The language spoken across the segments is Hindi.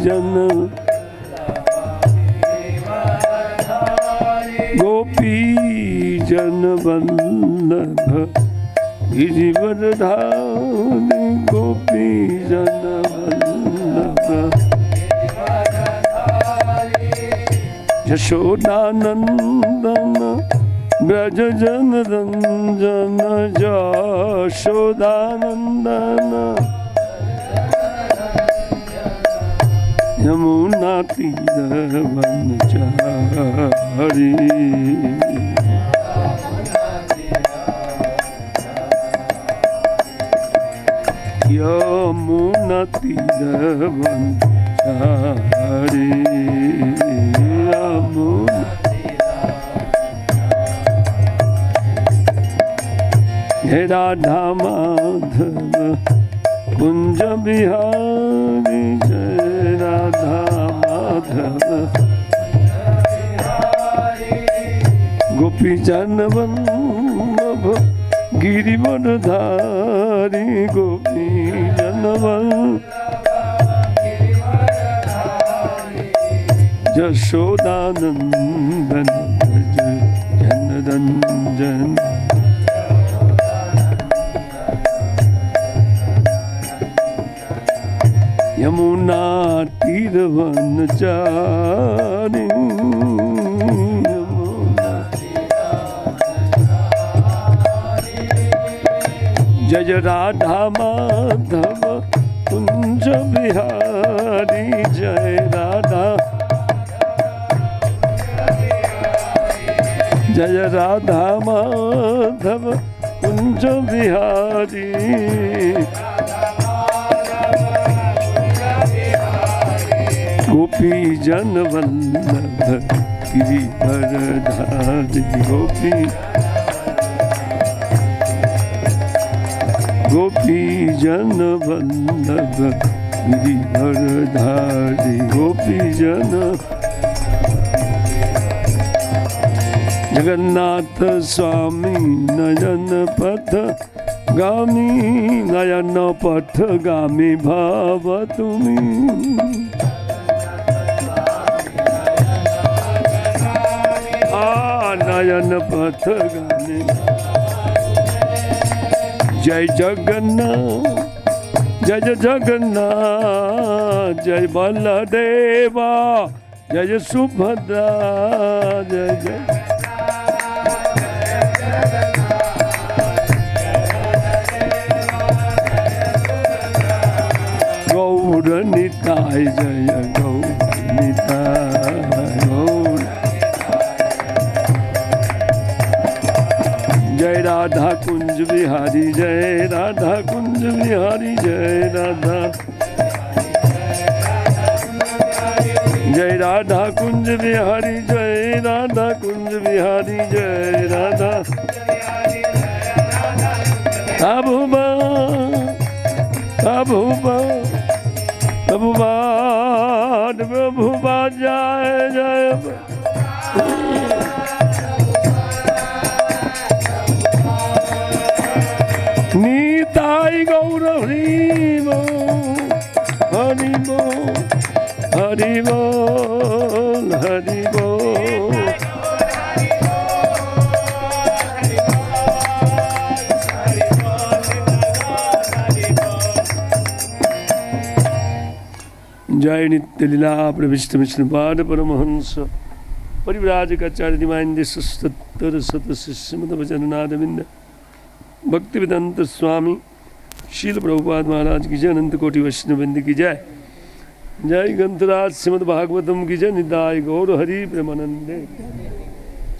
जन गोपी जन वल्लभ गिरिवरधारी गोपी जन वल्लभ यशोदानंदन ब्रज जन रंजन यशोदानंदन यमुना तीर वनचारी यमुना तीर वनचारी यमुना हे राधा माधव कुंज बिहारी जय राधा माधव गोपी जन वल्लभ गिरिवरधारी गोपी जन यशोदानंदन जन रंजन यमुना तीर वनचारी जय राधा माधव कुंज बिहारी जय राधा जय राधा माधव कुंज बिहारी गोपी जन वल्लभ गिरिवरधारी गोपी जन वल्लभ गिरिवरधारी गोपी जन जगन्नाथ स्वामी नयन पथ गामी नयन पथ गामी भाव तुमी नयन पथ गामी जय जगन्नाथ जय जगन्नाथ जय बलदेवा जय सुभद्रा जय जय गौर निताय जय गौर निताय गौर जय राधा कुंज बिहारी जय राधा कुंज बिहारी जय राधा जय राधा कुंज बिहारी जय राधा कुंज बिहारी जय राधा प्रभुबा प्रभुबा प्रभुबा प्रभुबा जय जय निताई गौर हरि बोल हरि बोल हरि बोल हरि बोल जय नित्य लीला प्रविष्ट विष्णुपाद परमहंस परिव्राजकाचार्य दिवाइन सत्तर शत शिष्यमत वचननादविंद भक्ति वेदांत स्वामी शील प्रभुपाद महाराज की जय अनंत कोटि वैष्णववृंद की जय जय ग्रंथराज श्रीमद् भागवतम की जय निदाय गौर हरि प्रेमानंदे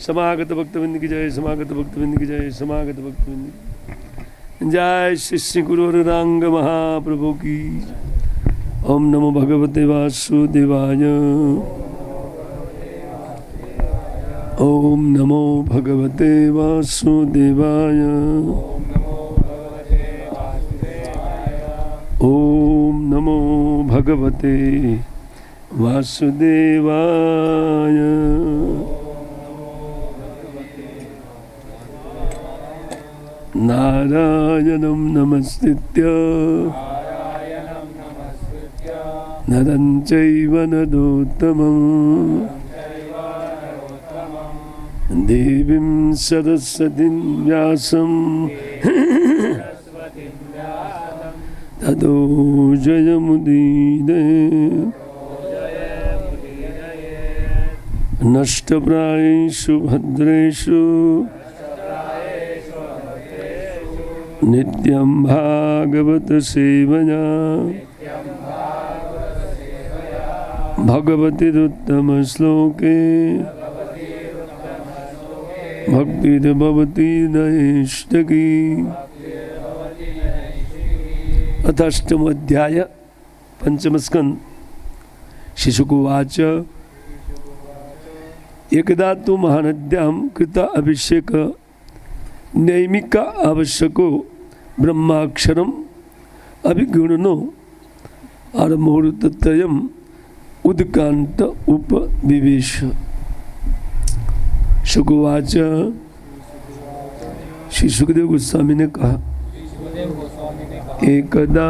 समागत भक्तवृंद की जय समागत भक्तवृंद की जय समागत भक्तवृंद जय श्री गुरु रंग महाप्रभु की ओम नमो भगवते वासुदेवाय ओम नमो भगवते वासुदेवाय ओम नमो भगवते वासुदेवाय नारायणं नमस्कृत्य नरं चैव नरोत्तमम् देवीं सरस्वतीं व्यासं ततो जयमुदीरये नष्टप्रायेषु भद्रेषु नित्यं भागवत सेवया भगवतीरुत्तम श्लोके भक्तिर्भवती नैष्ठिकी। अथाष्टम अध्याय पंचम स्कंद। शिशुकुवाच एकदा तु महानद्यां कृत अभिषेक नैमिक आवश्यको ब्रह्माक्षरम अभिगुणनो आरमुहूर्तत्रयम् उद्कांत उपविवेश। शुकुवाच श्री सुखदेव गोस्वामी ने कहा एकदा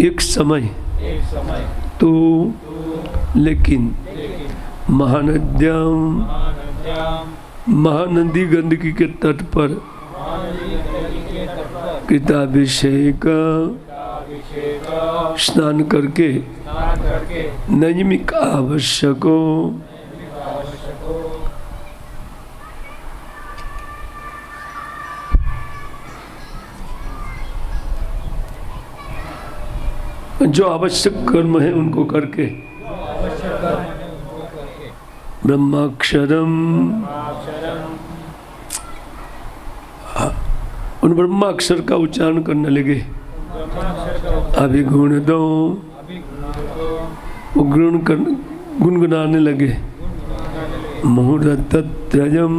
एक समय तो लेकिन महानद्याम महानदी गंडकी के तट पर कृताभिषेक स्नान करके नैमिक आवश्यको जो आवश्यक कर्म है उनको करके ब्रह्माक्षरम उन ब्रह्माक्षर का उच्चारण करने लगे। अभिगुण दो गुनगुनाने लगे। मुहूर्त त्रयम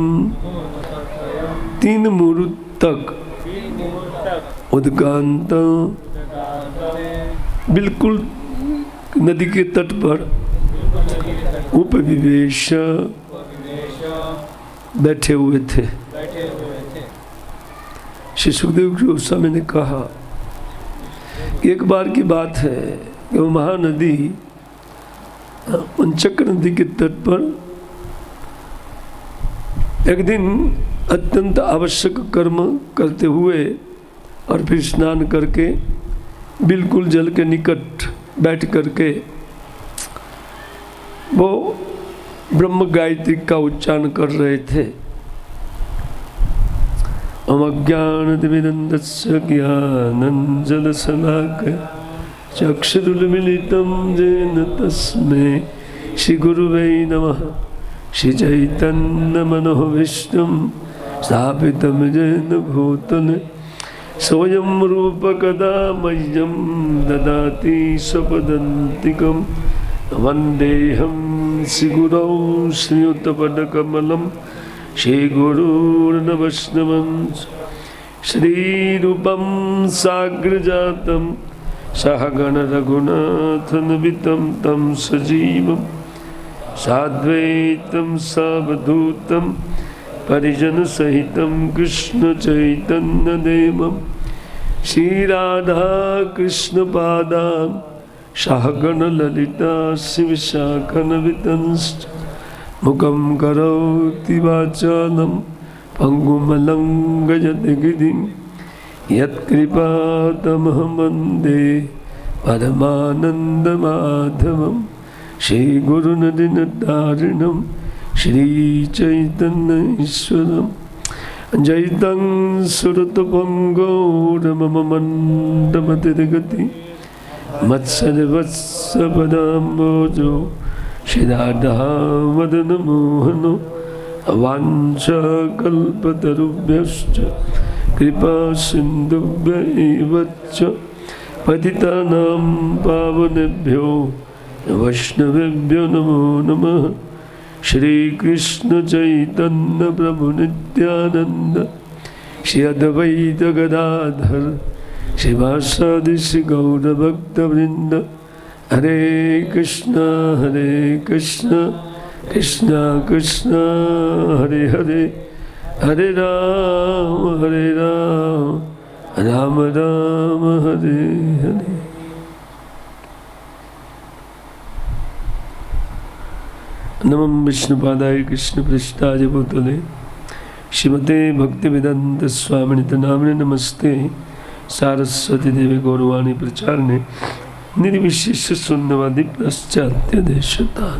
3 मुहूर्त तक उद्कांत बिल्कुल नदी के तट पर उपविवेश बैठे हुए थे। श्री सुखदेव गोस्वामी ने कहा कि एक बार की बात है कि वो महानदी पंचक नदी के तट पर एक दिन अत्यंत आवश्यक कर्म करते हुए और फिर स्नान करके बिल्कुल जल के निकट बैठ करके वो ब्रह्म गायत्री का उच्चारण कर रहे थे। अमज्ञानतिमिरन्दस्य ज्ञानञ्जनशलाकया चक्षुरुन्मीलितं येन तस्मै श्रीगुरुवे नमः। श्रीचैतन्यमनोभीष्टं स्थापितं येन भूतले स्वयं रूपकदा मह्यं ददाति स्वपदान्तिकं। वन्देऽहं श्रीगुरौ श्रीयुतपदकमलं श्रीगुरुर्वैष्णवं श्रीरूपं साग्रजातं सहगण रघुनाथान्वितं तं सजीवं साद्वैतं सावधूतं परिजनसहितं कृष्ण चैतन्यदेवं श्रीराधा कृष्णपादान् सहगण ललिता शिवशाखान्वितंश्च मुखं करोति वाचालं पङ्गुमलङ्घयते गिरिं यत्कृपातमहं वन्दे परमानन्दमाधवं श्रीगुरुनदिनतारिणं श्रीचैतन्यईश्वरं जयतं सुरतपङ्गोरममण्डमतिर्गति मत्सर्वस्वपदाम्बोजो श्रीराधावदनमोहनो वाञ्छाकल्पतरुभ्यश्च कृपासिन्धुभ्य एव च पतितानां पावनेभ्यो वैष्णवेभ्यो नमो नमः। श्रीकृष्ण चैतन्य प्रभु नित्यानंद श्री अद्वैत गदाधर शिवासादि श्री गौरभक्तवृंद। हरे कृष्ण कृष्ण कृष्ण हरे हरे हरे राम राम राम हरे हरे। नमः विष्णुपादाय कृष्णपृष्ठाय भूतले श्रीमते भक्तिवेदांत स्वामिनित नामिने नमस्ते सारस्वती देवी गौरवाणी प्रचारणे निर्विशेष शून्यवादी पाश्चात्य देशता।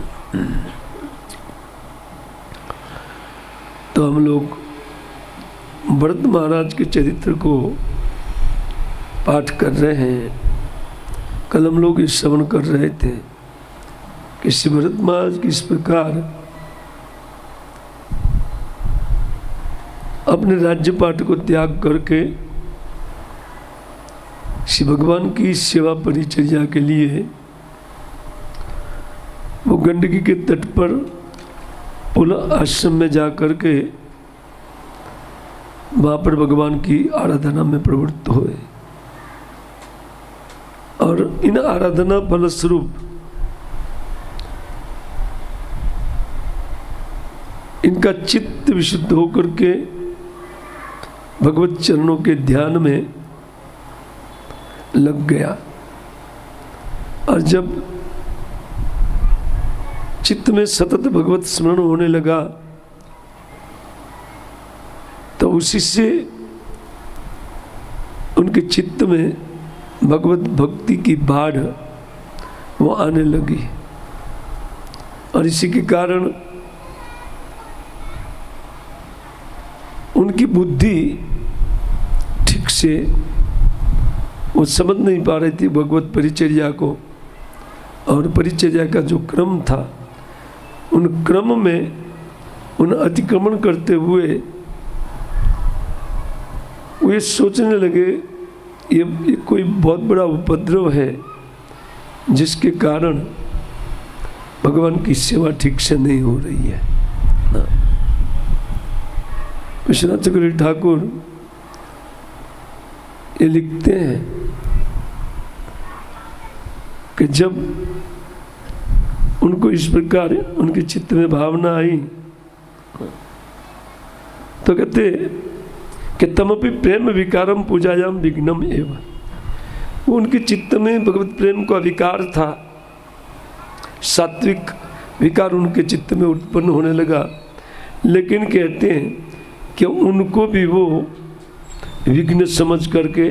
तो हम लोग भरत महाराज के चरित्र को पाठ कर रहे हैं। कल हम लोग इस श्रवण कर रहे थे कि श्री भरत महाराज किस प्रकार अपने राज्य पाठ को त्याग करके श्री भगवान की सेवा परिचर्या के लिए वो गंडकी के तट पर पुल आश्रम में जा कर के वहाँ पर भगवान की आराधना में प्रवृत्त हुए और इन आराधना फलस्वरूप इनका चित्त विशुद्ध होकर के भगवत चरणों के ध्यान में लग गया। और जब चित्त में सतत भगवत स्मरण होने लगा तो उसी से उनके चित्त में भगवत भक्ति की बाढ़ वो आने लगी और इसी के कारण उनकी बुद्धि ठीक से वो समझ नहीं पा रही थी भगवत परिचर्या को, और परिचर्या का जो क्रम था उन क्रम में उन अतिक्रमण करते हुए वे सोचने लगे ये कोई बहुत बड़ा उपद्रव है जिसके कारण भगवान की सेवा ठीक से नहीं हो रही है ना। विश्वनाथ चक्रवर्ती ठाकुर ये लिखते हैं कि जब उनको इस प्रकार उनके चित्त में भावना आई तो कहते कि तमपि प्रेम विकारम पूजायाम विघ्नम एवं। वो उनके चित्त में भगवत प्रेम का विकार था, सात्विक विकार उनके चित्त में उत्पन्न होने लगा, लेकिन कहते हैं कि उनको भी वो विघ्न समझ करके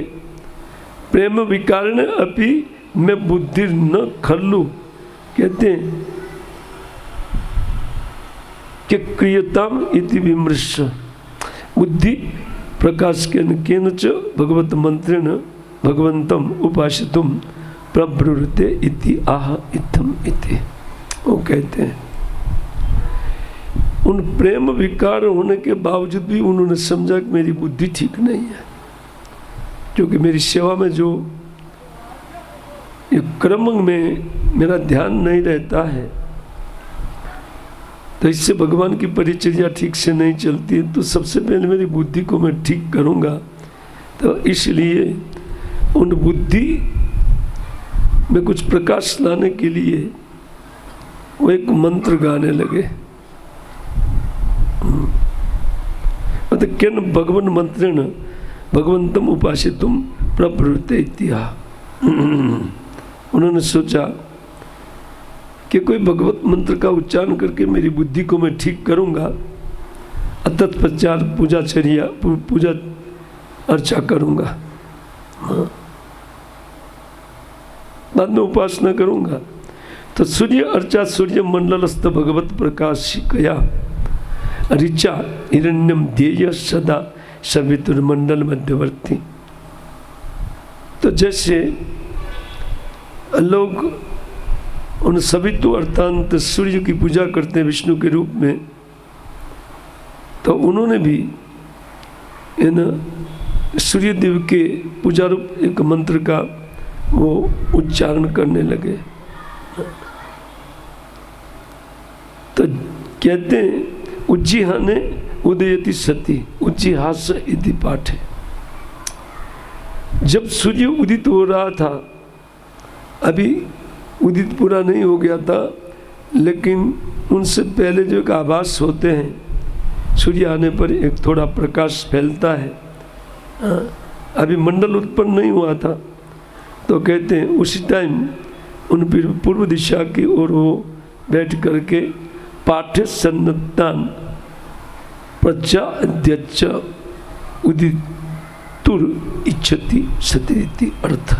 प्रेम विकारण अपि मैं बुद्धि न खल्लु, कहते हैं कि क्रियताम इति विमृश बुद्धि प्रकाश केन च भगवत मंत्रेण भगवंतम उपासितुम प्रब्रुते इति आह इत्थम इति। वो कहते हैं उन प्रेम विकार होने के बावजूद भी उन्होंने समझा कि मेरी बुद्धि ठीक नहीं है, क्योंकि मेरी सेवा में जो ये क्रम में मेरा ध्यान नहीं रहता है तो इससे भगवान की परिचर्या ठीक से नहीं चलती है। तो सबसे पहले मेरी बुद्धि को मैं ठीक करूँगा, तो इसलिए उन बुद्धि में कुछ प्रकाश लाने के लिए वो एक मंत्र गाने लगे, मतलब केन भगवान मंत्रेण भगवंतम उपासितुम प्रब्रुते इत्या। उन्होंने सोचा कि कोई भगवत मंत्र का उच्चारण करके मेरी बुद्धि को मैं ठीक करूंगा, तत्पश्चात पूजा अर्चा करूंगा, बाद में उपासना करूंगा। तो सूर्य अर्चा सूर्य मंडलस्थ भगवत प्रकाशिकया ऋचा हिरण्यम ध्येय सदा सवितुर्मंडल मध्यवर्ती। तो जैसे लोग उन सवितु अर्थात सूर्य की पूजा करते हैं विष्णु के रूप में, तो उन्होंने भी इन सूर्य देव के पूजा रूप एक मंत्र का वो उच्चारण करने लगे। तो कहते हैं उज्जिहाने उदयति सती उज्जिहास इति पाठ है। जब सूर्य उदित हो रहा था, अभी उदित पूरा नहीं हो गया था, लेकिन उनसे पहले जो एक आभास होते हैं सूर्य आने पर एक थोड़ा प्रकाश फैलता है, अभी मंडल उत्पन्न नहीं हुआ था, तो कहते हैं उसी टाइम उन पूर्व दिशा की ओर वो बैठ करके पाठ्य सन्नतान प्रजा अध्यक्ष उदितुर इच्छति सतीति अर्थ।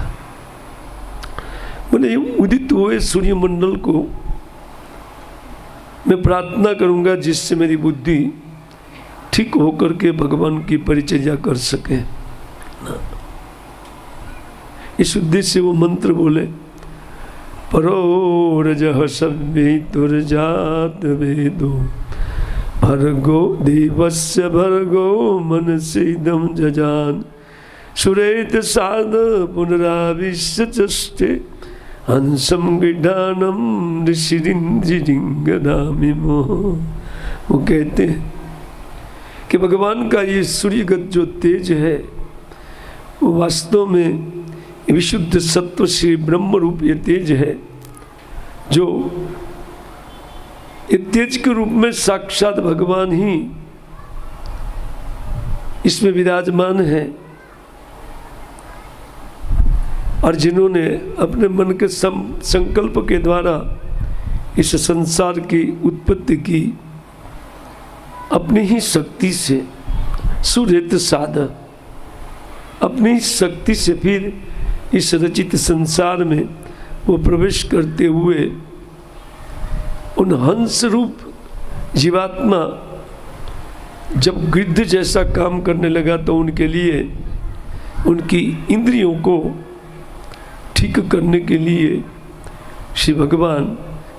बोले उदित हुए सूर्यमंडल को मैं प्रार्थना करूंगा जिससे मेरी बुद्धि ठीक होकर के भगवान की परिचर्या कर सके। इस उद्देश्य से वो मंत्र बोले, परो रजः सव्येतुर्जात वेदो भर्गो देवस्य भर्गो मनसीदं जजान सुरेत साध पुनराविश्य चष्टे हंसम गृहानम ऋषिरिंद्रिंगदामि मोह। वो कहते हैं कि भगवान का ये सूर्यगत जो तेज है वो वास्तव में विशुद्ध सत्व श्री ब्रह्म रूप ये तेज है, जो ये तेज के रूप में साक्षात भगवान ही इसमें विराजमान है। और जिन्होंने अपने मन के संकल्प के द्वारा इस संसार की उत्पत्ति की अपनी ही शक्ति से, सुरेत साध अपनी शक्ति से फिर इस रचित संसार में वो प्रवेश करते हुए उन हंस रूप जीवात्मा जब गिद्ध जैसा काम करने लगा तो उनके लिए उनकी इंद्रियों को ठीक करने के लिए श्री भगवान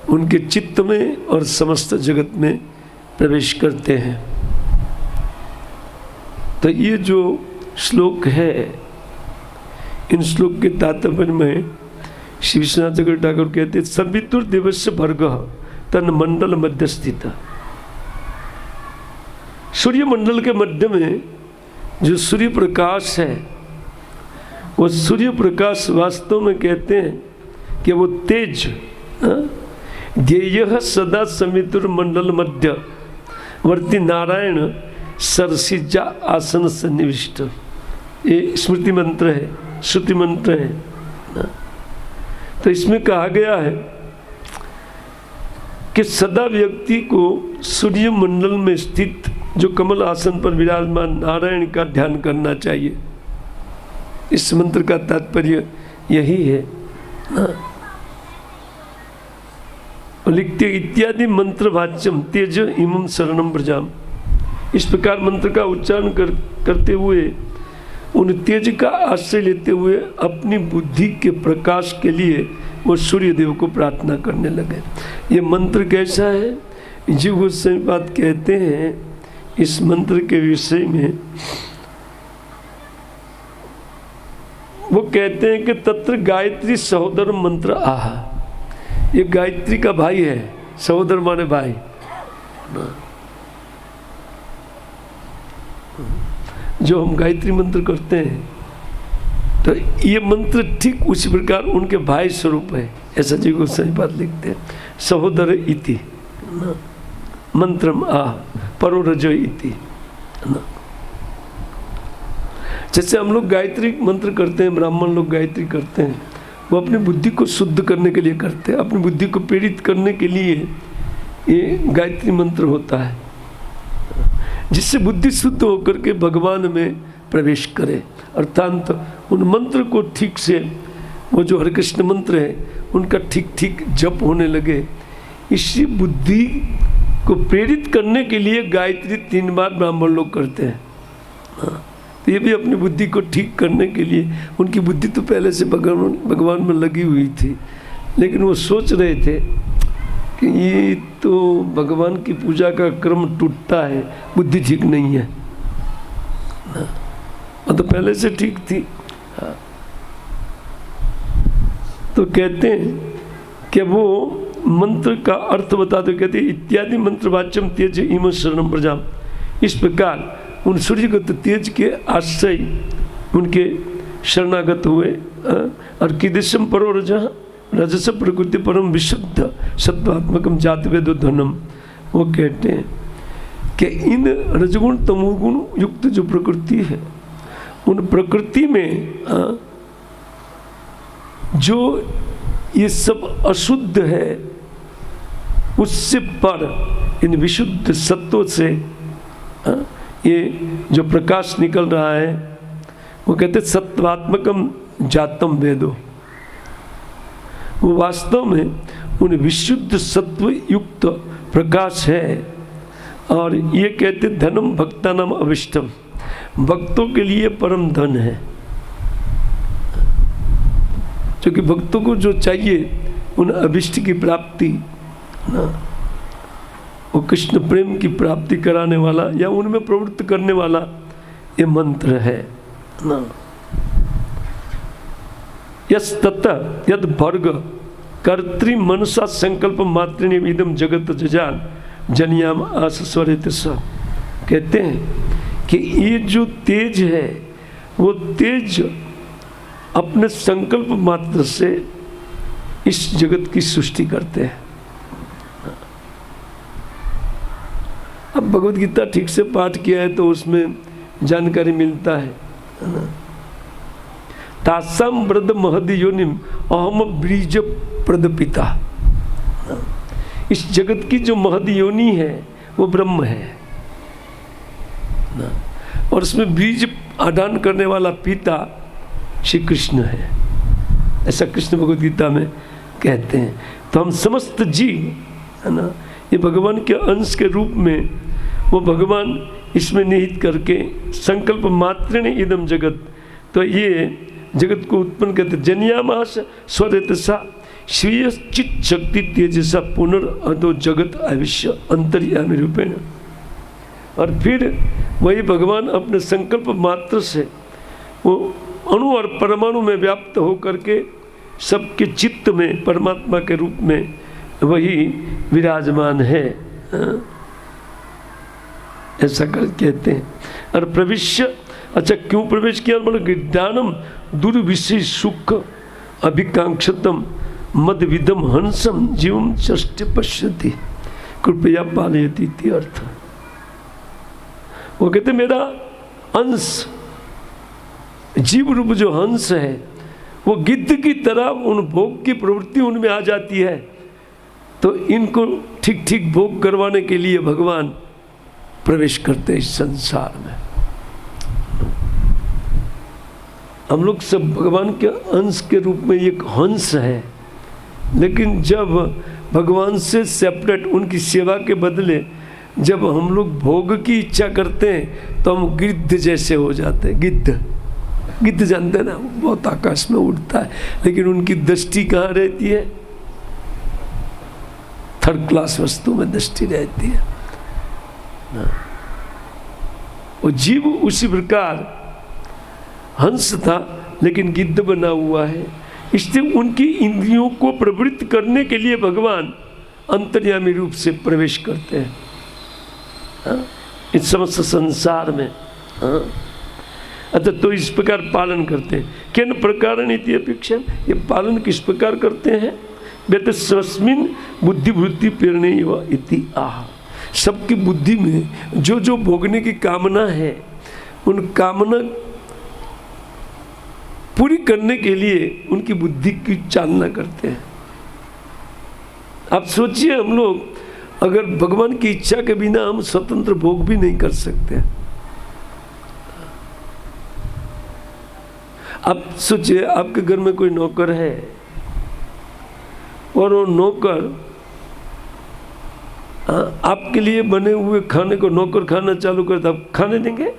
उनके चित्त में और समस्त जगत में प्रवेश करते हैं। तो ये जो श्लोक है, इन श्लोक के तात्पर्य में श्री विश्वनाथ चक्रवर्ती ठाकुर कहते हैं सवितुर देवस्य भर्गः तन मंडल मध्य स्थित। सूर्य मंडल के मध्य में जो सूर्य प्रकाश है, वो सूर्य प्रकाश वास्तव में कहते हैं कि वो तेज ध्येय सदा समितुर मंडल मध्य वर्ती नारायण सरसिजा आसन सन्निविष्ट। ये स्मृति मंत्र है, श्रुति मंत्र है। तो इसमें कहा गया है कि सदा व्यक्ति को सूर्य मंडल में स्थित जो कमल आसन पर विराजमान नारायण का ध्यान करना चाहिए। इस मंत्र का तात्पर्य यही है। लिखते इत्यादि मंत्र वाच्यम तेज इमं शरणम प्रजाम। इस प्रकार मंत्र का उच्चारण करते हुए उन तेज का आश्रय लेते हुए अपनी बुद्धि के प्रकाश के लिए वो सूर्य देव को प्रार्थना करने लगे। ये मंत्र कैसा है? जीव गोस्वामी बात कहते हैं इस मंत्र के विषय में, वो कहते हैं कि तत्र गायत्री सहोदर मंत्र आह। ये गायत्री का भाई है, सहोदर माने भाई। जो हम गायत्री मंत्र करते हैं तो ये मंत्र ठीक उसी प्रकार उनके भाई स्वरूप है, ऐसा जी गोस्वामी बात लिखते हैं। सहोदर इति मंत्रम आह परो रजो इति। जैसे हम लोग गायत्री मंत्र करते हैं, ब्राह्मण लोग गायत्री करते हैं, वो अपनी बुद्धि को शुद्ध करने के लिए करते हैं, अपनी बुद्धि को प्रेरित करने के लिए ये गायत्री मंत्र होता है, जिससे बुद्धि शुद्ध होकर के भगवान में प्रवेश करे। अर्थात उन मंत्र को ठीक से, वो जो हरे कृष्ण मंत्र है उनका ठीक ठीक जप होने लगे। इसी बुद्धि को प्रेरित करने के लिए गायत्री 3 बार ब्राह्मण लोग करते हैं। तो ये भी अपनी बुद्धि को ठीक करने के लिए, उनकी बुद्धि तो पहले से भगवान में लगी हुई थी, लेकिन वो सोच रहे थे कि ये तो भगवान की पूजा का क्रम टूटता है, बुद्धि ठीक नहीं है। वो तो पहले से ठीक थी। तो कहते हैं कि वो मंत्र का अर्थ बताते कहते इत्यादि मंत्र वाच्यम तेज इम शरणम प्रजाम। इस प्रकार उन सूर्यगत तेज के आश्रय उनके शरणागत हुए। और कीदृशम परो रजः रजस प्रकृति परम विशुद्ध सत्वात्मकम जाति वेदो धनम। वो कहते हैं कि इन रजगुण तमोगुण युक्त जो प्रकृति है, उन प्रकृति में जो ये सब अशुद्ध है, उससे पर इन विशुद्ध सत्वों से ये जो प्रकाश निकल रहा है वो कहते सत्वात्मकम जातम वेदो। वो वास्तव में उन विशुद्ध सत्व युक्त प्रकाश है। और ये कहते धनम भक्तानाम अविष्टम, भक्तों के लिए परम धन है। क्योंकि भक्तों को जो चाहिए उन अभिष्ट की प्राप्ति ना, वो कृष्ण प्रेम की प्राप्ति कराने वाला या उनमें प्रवृत्त करने वाला ये मंत्र है ना। यस ततः यद भर्ग कर्तृ मनसा संकल्प मात्रेण इदम जगत जजान जनियाम आसस्वरित स। कहते हैं कि ये जो तेज है वो तेज अपने संकल्प मात्र से इस जगत की सृष्टि करते हैं। अब भगवद गीता ठीक से पाठ किया है तो उसमें जानकारी मिलता है ना। तासाम वृद्ध महदि योनिम अहम बीज प्रद पिता। इस जगत की जो महदि योनि है वो ब्रह्म है ना, और उसमें बीज आदान करने वाला पिता श्री कृष्ण है, ऐसा कृष्ण भगवद गीता में कहते हैं। तो हम समस्त जीव है ना, ये भगवान के अंश के रूप में वो भगवान इसमें निहित करके संकल्प मात्र ने इदम जगत, तो ये जगत को उत्पन्न करते जनियामास स्वरेतसा श्रेय चित शक्ति तेजसा पुनर्अधो जगत आविश्य अंतर्यामी रूपेण। और फिर वही भगवान अपने संकल्प मात्र से वो अणु और परमाणु में व्याप्त होकर के सबके चित्त में परमात्मा के रूप में वही विराजमान है, ऐसा कर कहते हैं। और प्रविश्य, अच्छा क्यों प्रवेश किया? मतलब ज्ञानम दुर्विषय सुख अभिकांक्षतम मद विदम हंसम जीवम चष्ट पश्यति कृपया पालयति इति अर्थ। वो कहते मेरा अंश जीव रूप जो हंस है वो गिद्ध की तरह उन भोग की प्रवृत्ति उनमें आ जाती है, तो इनको ठीक ठीक भोग करवाने के लिए भगवान प्रवेश करते हैं इस संसार में। हम लोग सब भगवान के अंश के रूप में एक हंस है, लेकिन जब भगवान से सेपरेट उनकी सेवा के बदले जब हम लोग भोग की इच्छा करते हैं तो हम गिद्ध जैसे हो जाते हैं। गिद्ध जानते हैं ना, बहुत आकाश में उड़ता है, लेकिन उनकी दृष्टि कहाँ रहती है? थर्ड क्लास वस्तु में दृष्टि रहती है ना। वो जीव उसी प्रकार हंस था लेकिन गिद्ध बना हुआ है, इसलिए उनकी इंद्रियों को प्रवृत्त करने के लिए भगवान अंतर्यामी रूप से प्रवेश करते हैं इस समस्त संसार में। अच्छा, तो इस प्रकार पालन करते हैं। किन प्रकार नीति अपेक्षा, ये पालन किस प्रकार करते हैं? बेटे स्वस्मिन बुद्धि वृत्ति प्रेरणे इति आह। सबकी बुद्धि में जो जो भोगने की कामना है उन कामना पूरी करने के लिए उनकी बुद्धि की चालना करते हैं। आप सोचिए, हम लोग अगर भगवान की इच्छा के बिना हम स्वतंत्र भोग भी नहीं कर सकते। आप सोचिए, आपके घर में कोई नौकर है और वो नौकर आपके लिए बने हुए खाने को नौकर खाना चालू करता, आप खाने देंगे?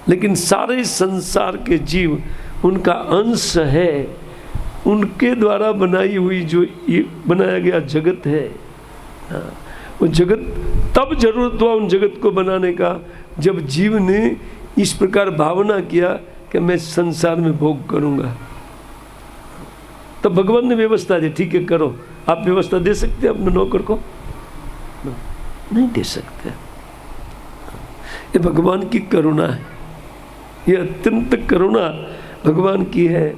लेकिन सारे संसार के जीव उनका अंश है, उनके द्वारा बनाई हुई जो ये बनाया गया जगत है, वो जगत तब जरूरत हुआ उन जगत को बनाने का जब जीव ने इस प्रकार भावना किया कि मैं संसार में भोग करूंगा। तब भगवान ने व्यवस्था दी, ठीक है करो। आप व्यवस्था दे सकते हैं अपने नौकर को? नहीं दे सकते। ये भगवान की करुणा है, ये अत्यंत करुणा भगवान की है,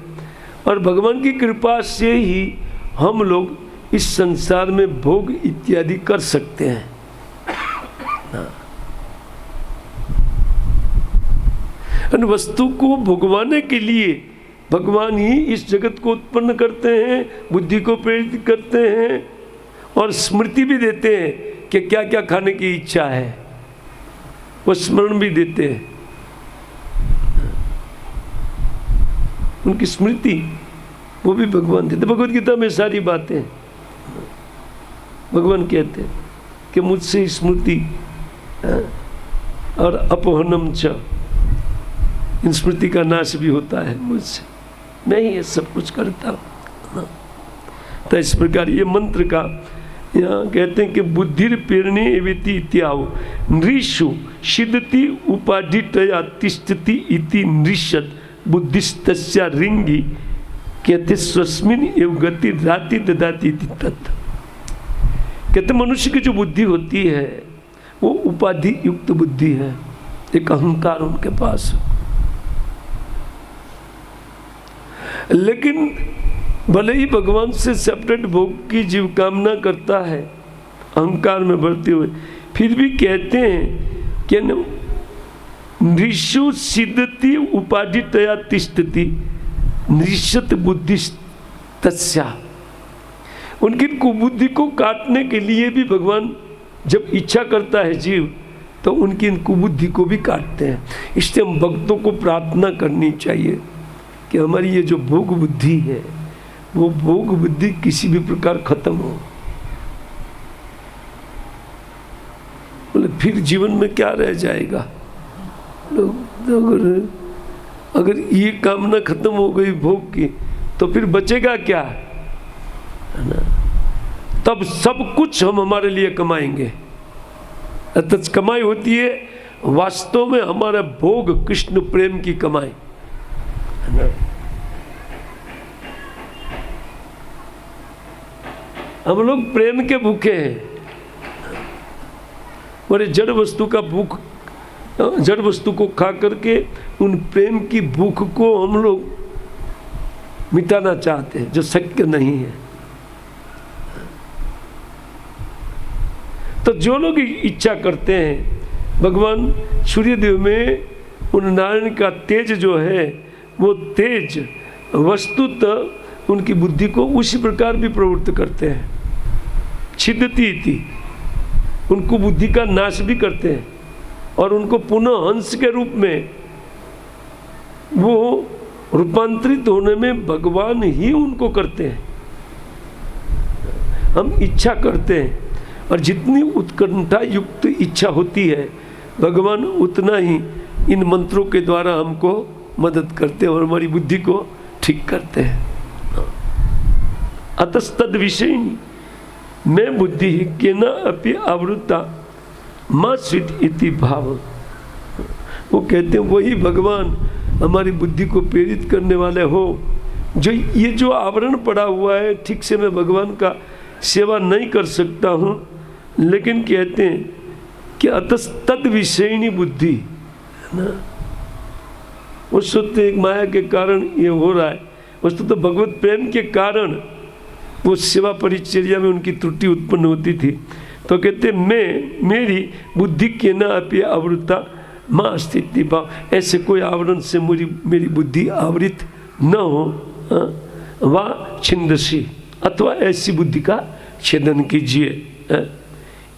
और भगवान की कृपा से ही हम लोग इस संसार में भोग इत्यादि कर सकते हैं। वस्तु को भोगवाने के लिए भगवान ही इस जगत को उत्पन्न करते हैं, बुद्धि को प्रेरित करते हैं और स्मृति भी देते हैं कि क्या क्या खाने की इच्छा है, वो स्मरण भी देते हैं। उनकी स्मृति वो भी भगवान देते। भगवद गीता में सारी बातें भगवान कहते हैं कि मुझसे स्मृति और अपहनम च, इन स्मृति का नाश भी होता है मुझसे, मैं ही ये सब कुछ करता हूँ। तो इस प्रकार ये मंत्र का यहाँ कहते हैं कि बुद्धिर प्रेरणे एवेति इत्याहु नृषु सिद्धति उपाधितया तिष्ठति इति नृषत बुद्धिस्तस्या रिंगी कहते स्वस्मिन एव गति राति ददाति इति तत्। कहते मनुष्य की जो बुद्धि होती है वो उपाधि युक्त बुद्धि है, एक अहंकार उनके पास। लेकिन भले ही भगवान से सेपरेट भोग की जीव कामना करता है अहंकार में बढ़ते हुए, फिर भी कहते हैं कि नृषु सिद्धति उपाधितया तिष्ठति नृषत बुद्धि तस्या। उनकी कुबुद्धि को काटने के लिए भी भगवान जब इच्छा करता है जीव तो उनकी इन कुबुद्धि को भी काटते हैं। इसलिए हम भक्तों को प्रार्थना करनी चाहिए कि हमारी ये जो भोग बुद्धि है वो भोग बुद्धि किसी भी प्रकार खत्म हो। बोले फिर जीवन में क्या रह जाएगा? अगर ये कामना खत्म हो गई भोग की तो फिर बचेगा क्या, है ना? तब सब कुछ हम हमारे लिए कमाएंगे। अतः कमाई होती है वास्तव में हमारा भोग कृष्ण प्रेम की कमाई, है ना? हम लोग प्रेम के भूखे हैं। बड़े जड़ वस्तु का भूख, जड़ वस्तु को खा करके उन प्रेम की भूख को हम लोग मिटाना चाहते हैं, जो शक्य नहीं है। तो जो लोग इच्छा करते हैं भगवान सूर्यदेव में उन नारायण का तेज जो है वो तेज वस्तुतः उनकी बुद्धि को उसी प्रकार भी प्रवृत्त करते हैं। छिदती थी, उनको बुद्धि का नाश भी करते हैं और उनको पुनः हंस के रूप में वो रूपांतरित होने में भगवान ही उनको करते हैं। हम इच्छा करते हैं और जितनी उत्कंठा युक्त इच्छा होती है भगवान उतना ही इन मंत्रों के द्वारा हमको मदद करते हैं और हमारी बुद्धि को ठीक करते हैं। अतस्तद विषय मैं बुद्धि के न अपि आवृत्ता मां स्वित इति भाव। वो कहते हैं वही भगवान हमारी बुद्धि को प्रेरित करने वाले हो। जो ये जो आवरण पड़ा हुआ है ठीक से मैं भगवान का सेवा नहीं कर सकता हूँ, लेकिन कहते हैं कि अतस्तद विषयिणी बुद्धि, है ना? वो सोचते एक माया के कारण ये हो रहा है, वस्तु तो भगवत प्रेम के कारण वो सेवा परिचर्या में उनकी त्रुटि उत्पन्न होती थी। तो कहते मैं मेरी बुद्धि के न अपि आवृत्ता मां स्थिति भाव, ऐसे कोई आवरण से मेरी बुद्धि आवृत न हो, वा छिंदसी, अथवा ऐसी बुद्धि का छेदन कीजिए।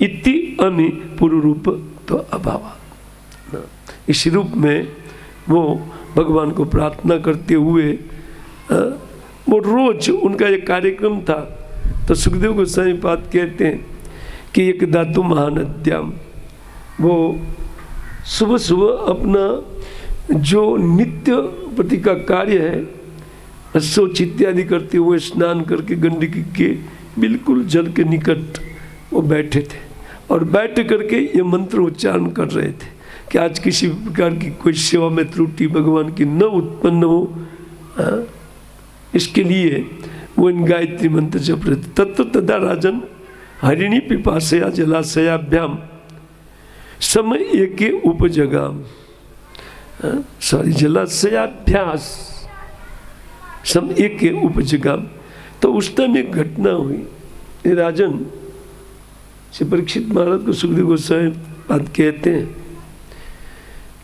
इति अमी पूर्व रूप तो अभाव। इस रूप में वो भगवान को प्रार्थना करते हुए वो रोज उनका एक कार्यक्रम था। तो सुखदेव गोस्वामी पाद कहते हैं कि एक धातु महानद्याम, वो सुबह सुबह अपना जो नित्य प्रति का कार्य है शौच इत्यादि करते हुए स्नान करके गंडकी के बिल्कुल जल के निकट वो बैठे थे और बैठ करके ये मंत्र उच्चारण कर रहे थे कि आज किसी प्रकार की कोई सेवा में त्रुटि भगवान की न उत्पन्न हो। इसके लिए वो इन गायत्री मंत्र जप रहे थे। तत्व तदा राजन हरिणी पिपाशया जलाशयाभ्याम समय एके उपजगाम, सॉरी जलाशयाभ्यास सम एके उपजगाम। तो उस टाइम एक घटना हुई। राजन से परीक्षित महाराज को सुखदेव गोस्वामी बात कहते हैं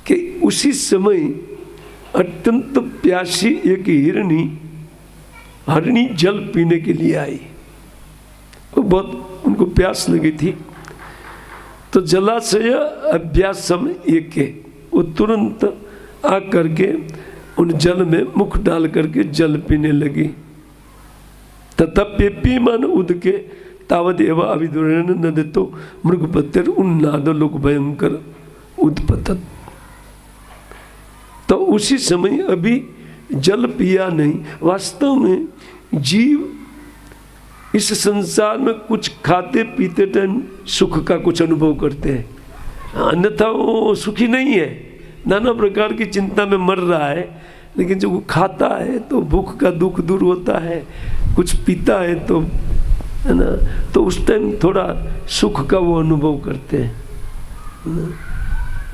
कि उसी समय अत्यंत प्यासी एक हरिणी जल पीने के लिए आई। वो बहुत उनको प्यास लगी थी। तो जलाशय अभ्यासम एक, वो तुरंत आ करके उन जल में मुख डाल करके जल पीने लगी। तथा पेपीमान उदके तावद एवं अविदुरेण नदतो मृगपतिर उन्नादो लोक भयंकर उत्पतत। तो उसी समय अभी जल पिया नहीं। वास्तव में जीव इस संसार में कुछ खाते पीते टाइम सुख का कुछ अनुभव करते हैं, अन्यथा वो सुखी नहीं है। नाना प्रकार की चिंता में मर रहा है, लेकिन जब वो खाता है तो भूख का दुख दूर होता है, कुछ पीता है तो, है ना, तो उस टाइम थोड़ा सुख का वो अनुभव करते हैं।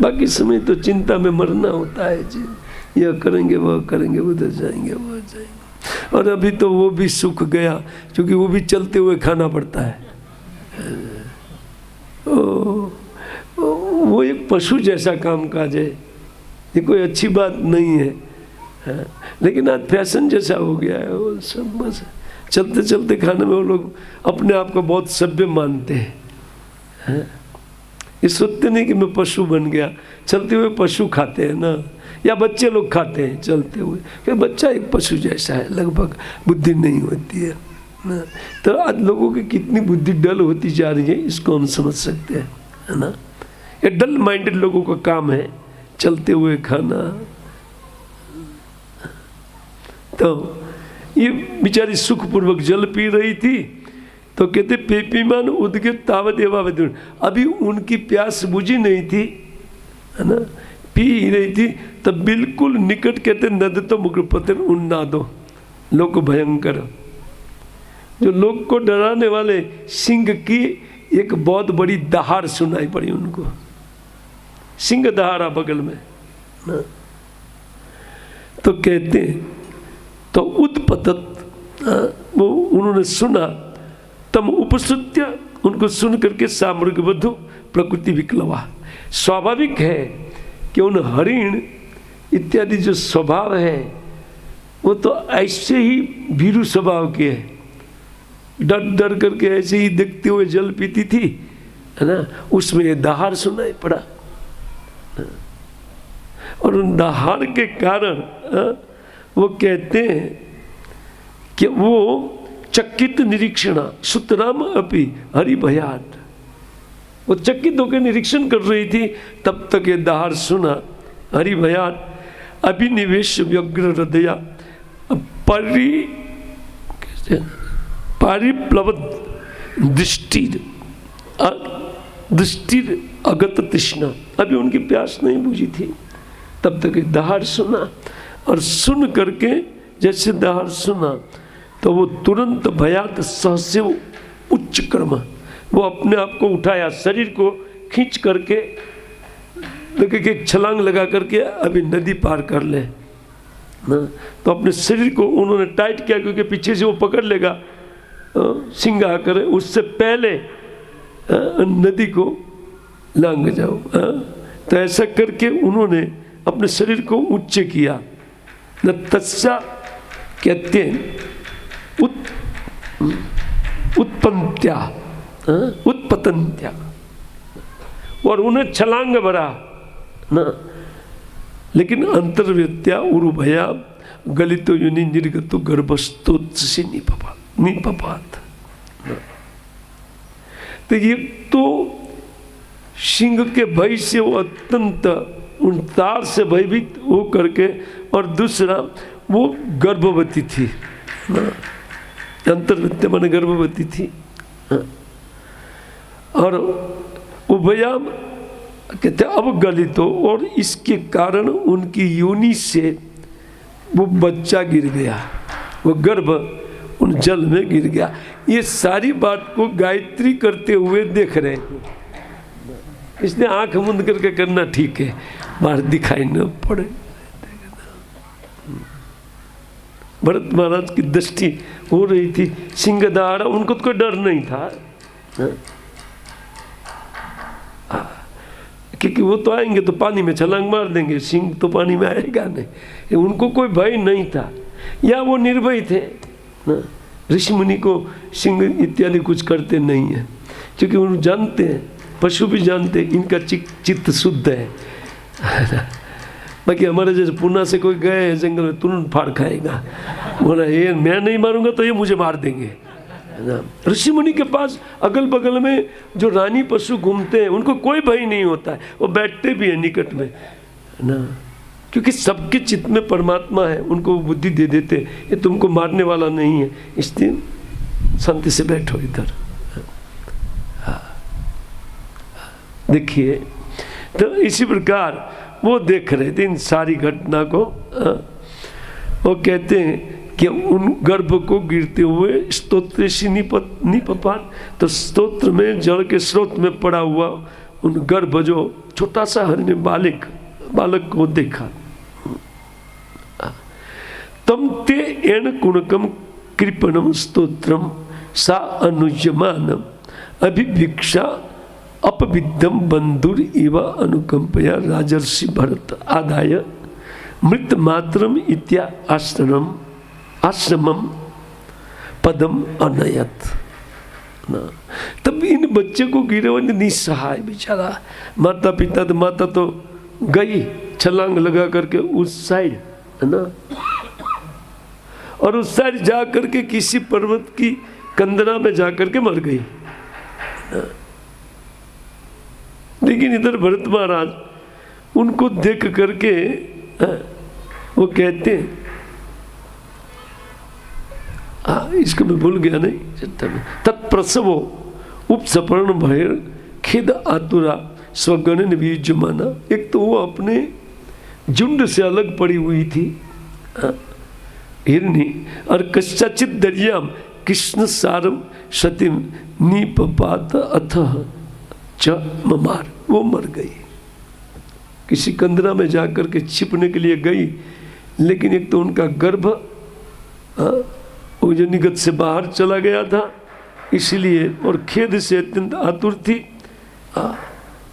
बाकी समय तो चिंता में मरना होता है जी, यह करेंगे वह करेंगे, उधर जाएंगे वह जाएंगे। और अभी तो वो भी सुख गया, क्योंकि वो भी चलते हुए खाना पड़ता है। वो एक पशु जैसा काम काज है, ये कोई अच्छी बात नहीं है। लेकिन आज फैशन जैसा हो गया है, वो सब बस चलते चलते खाने में वो लोग अपने आप को बहुत सभ्य मानते हैं। ये सोचते नहीं कि मैं पशु बन गया। चलते हुए पशु खाते हैं ना, या बच्चे लोग खाते हैं चलते हुए, कि बच्चा एक पशु जैसा है, लगभग बुद्धि नहीं होती है ना। तो आज लोगों की कितनी बुद्धि डल होती जा रही है, इसको हम समझ सकते हैं, है ना। ये डल माइंडेड लोगों का काम है, चलते हुए खाना। तो ये बेचारी सुखपूर्वक जल पी रही थी, तो कहते पेपीमान उदगे तावत एवावत। अभी उनकी प्यास बुझी नहीं थी, है ना, पी ही रही थी, तब बिल्कुल निकट कहते नद तो मुग्रपतिर उन्नादो लोक भयंकर। जो लोग को डराने वाले सिंह की एक बहुत बड़ी दहाड़ सुनाई पड़ी उनको। सिंह दहाड़ा बगल में ना। तो कहते तो उत्पतत, वो उन्होंने सुना, तम उपसुत्य, उनको सुन करके सामृगवधु प्रकृति विक्लवा। स्वाभाविक है कि उन हरिण इत्यादि जो स्वभाव है वो तो ऐसे ही भीरू स्वभाव के है, डर डर करके ऐसे ही देखते हुए जल पीती थी, है ना। उसमें ये दहाड़ सुनाई पड़ा, और उन दहाड़ के कारण वो कहते हैं कि वो चकित निरीक्षण सुतराम अपि हरि भयात। वो चकित होकर निरीक्षण कर रही थी, तब तक ये दहाड़ सुना। हरि भयात अभिनिवेश व्यग्र हृदया परिप्लवत दृष्टि अगत तृष्णा। अभी उनकी प्यास नहीं बुझी थी, तब तक ये दहाड़ सुना। और सुन करके जैसे दहाड़ सुना, तो वो तुरंत भयात सहस्य उच्च कर्म, वो अपने आप को उठाया, शरीर को खींच करके लगे एक छलांग लगा करके अभी नदी पार कर ले ना। तो अपने शरीर को उन्होंने टाइट किया, क्योंकि पीछे से वो पकड़ लेगा सिंह आकर, उससे पहले नदी को लांग जाओ। तो ऐसा करके उन्होंने अपने शरीर को उच्च किया। न तस्या कहते हैं उत्पन्त्या, उत्पतंत्या, और उन्हें छलांग भरा ना। लेकिन अंतर्व्यत्या उरुभया गलितो युनि निर्गतो गर्भस्थोत्सी निपपात। तो ये तो सिंह के भय से वो अत्यंत उन तार से भयभीत हो करके, और दूसरा वो गर्भवती थी ना, अंतर्वृत्य माने गर्भवती थी। और उभयाम कहते अब गलित हो, और इसके कारण उनकी योनि से वो बच्चा गिर गया, वो गर्भ उन जल में गिर गया। ये सारी बात को गायत्री करते हुए देख रहे हैं, इसने आंख मुंद करके करना ठीक है, बाहर दिखाई न पड़े। भरत महाराज की दृष्टि हो रही थी, सिंह दहाड़ा, उनको तो कोई डर नहीं था। क्योंकि वो तो आएंगे तो पानी में छलांग मार देंगे, सिंह तो पानी में आएगा नहीं। उनको कोई भय नहीं था, या वो निर्भय थे ना। ऋषि मुनि को सिंह इत्यादि कुछ करते नहीं है, क्योंकि वो जानते हैं, पशु भी जानते हैं इनका चित्त शुद्ध है बाकी हमारे जैसे पुणे से कोई गए हैं जंगल में, तुरंत फाड़ खाएगा, बोला ये मैं नहीं मारूंगा तो ये मुझे मार देंगे, है ना। ऋषि मुनि के पास अगल बगल में जो रानी पशु घूमते हैं उनको कोई भय नहीं होता है, वो बैठते भी है निकट में, है ना, क्योंकि सबके चित्त में परमात्मा है, उनको बुद्धि दे देते, ये तुमको मारने वाला नहीं है, इसलिए शांति से बैठो इधर। देखिए, तो इसी प्रकार वो देख रहे थे इन सारी घटना को। वो कहते हैं कि उन गर्भ को गिरते हुए स्तोत्र से निपपान, तो स्तोत्र में जल के स्रोत में पड़ा हुआ उन गर्भ जो छोटा सा हरिण बालक को देखा। तम ते एण कुणकम कृपणम स्तोत्रम सा अनुज्यमानम अभिभिक्षा अपविद्धम बंधुर इव अनुकंपया राजर्षि भरत आदाय मृत मात्रम इत्या आश्रमम पदम अनयत। तब इन बच्चे को गिरे हुए निस्सहाय बेचारा, माता पिता तो माता तो गई छलांग लगा करके उस साइड, है ना, और उस साइड जा करके किसी पर्वत की कंदरा में जा करके मर गई। लेकिन इधर भरत महाराज उनको देख करके वो कहते हैं, इसको मैं भूल गया नहीं, तत्प्रसवो उपसपर्ण भय खेद आतुरा स्वगण बीजमाना। एक तो वो अपने झुंड से अलग पड़ी हुई थी हिरणी, और कश्चित दरियाम कृष्ण सारम सतीम निपपात अथः च ममार, वो मर गई, किसी कंदरा में जाकर के छिपने के लिए गई, लेकिन एक तो उनका गर्भ वो जो निगत से बाहर चला गया था इसलिए, और खेद से अत्यंत आतुर थी,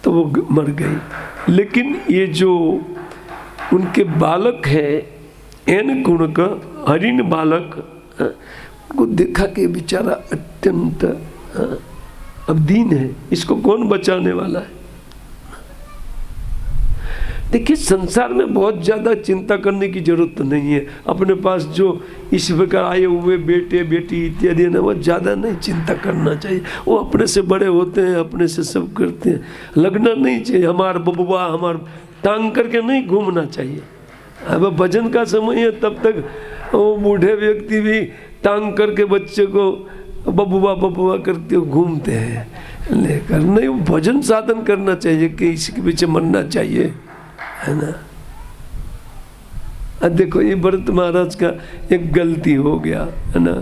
तो वो मर गई। लेकिन ये जो उनके बालक है एन गुण का हरिण बालक को देखा कि बेचारा अत्यंत अब दीन है, इसको कौन बचाने वाला है। देखिए, संसार में बहुत ज़्यादा चिंता करने की जरूरत नहीं है। अपने पास जो इस प्रकार आए हुए बेटे बेटी इत्यादि ना, वो ज़्यादा नहीं चिंता करना चाहिए, वो अपने से बड़े होते हैं, अपने से सब करते हैं, लगना नहीं चाहिए हमार बबुआ हमार टांग करके नहीं घूमना चाहिए। अब भजन का समय है, तब तक वो बूढ़े व्यक्ति भी टांग करके बच्चे को बबुआ बबुआ करते घूमते हैं, लेकर नहीं, भजन साधन करना चाहिए कि इसके पीछे मरना चाहिए, है ना। अब देखो ये भरत महाराज का एक गलती हो गया, है ना,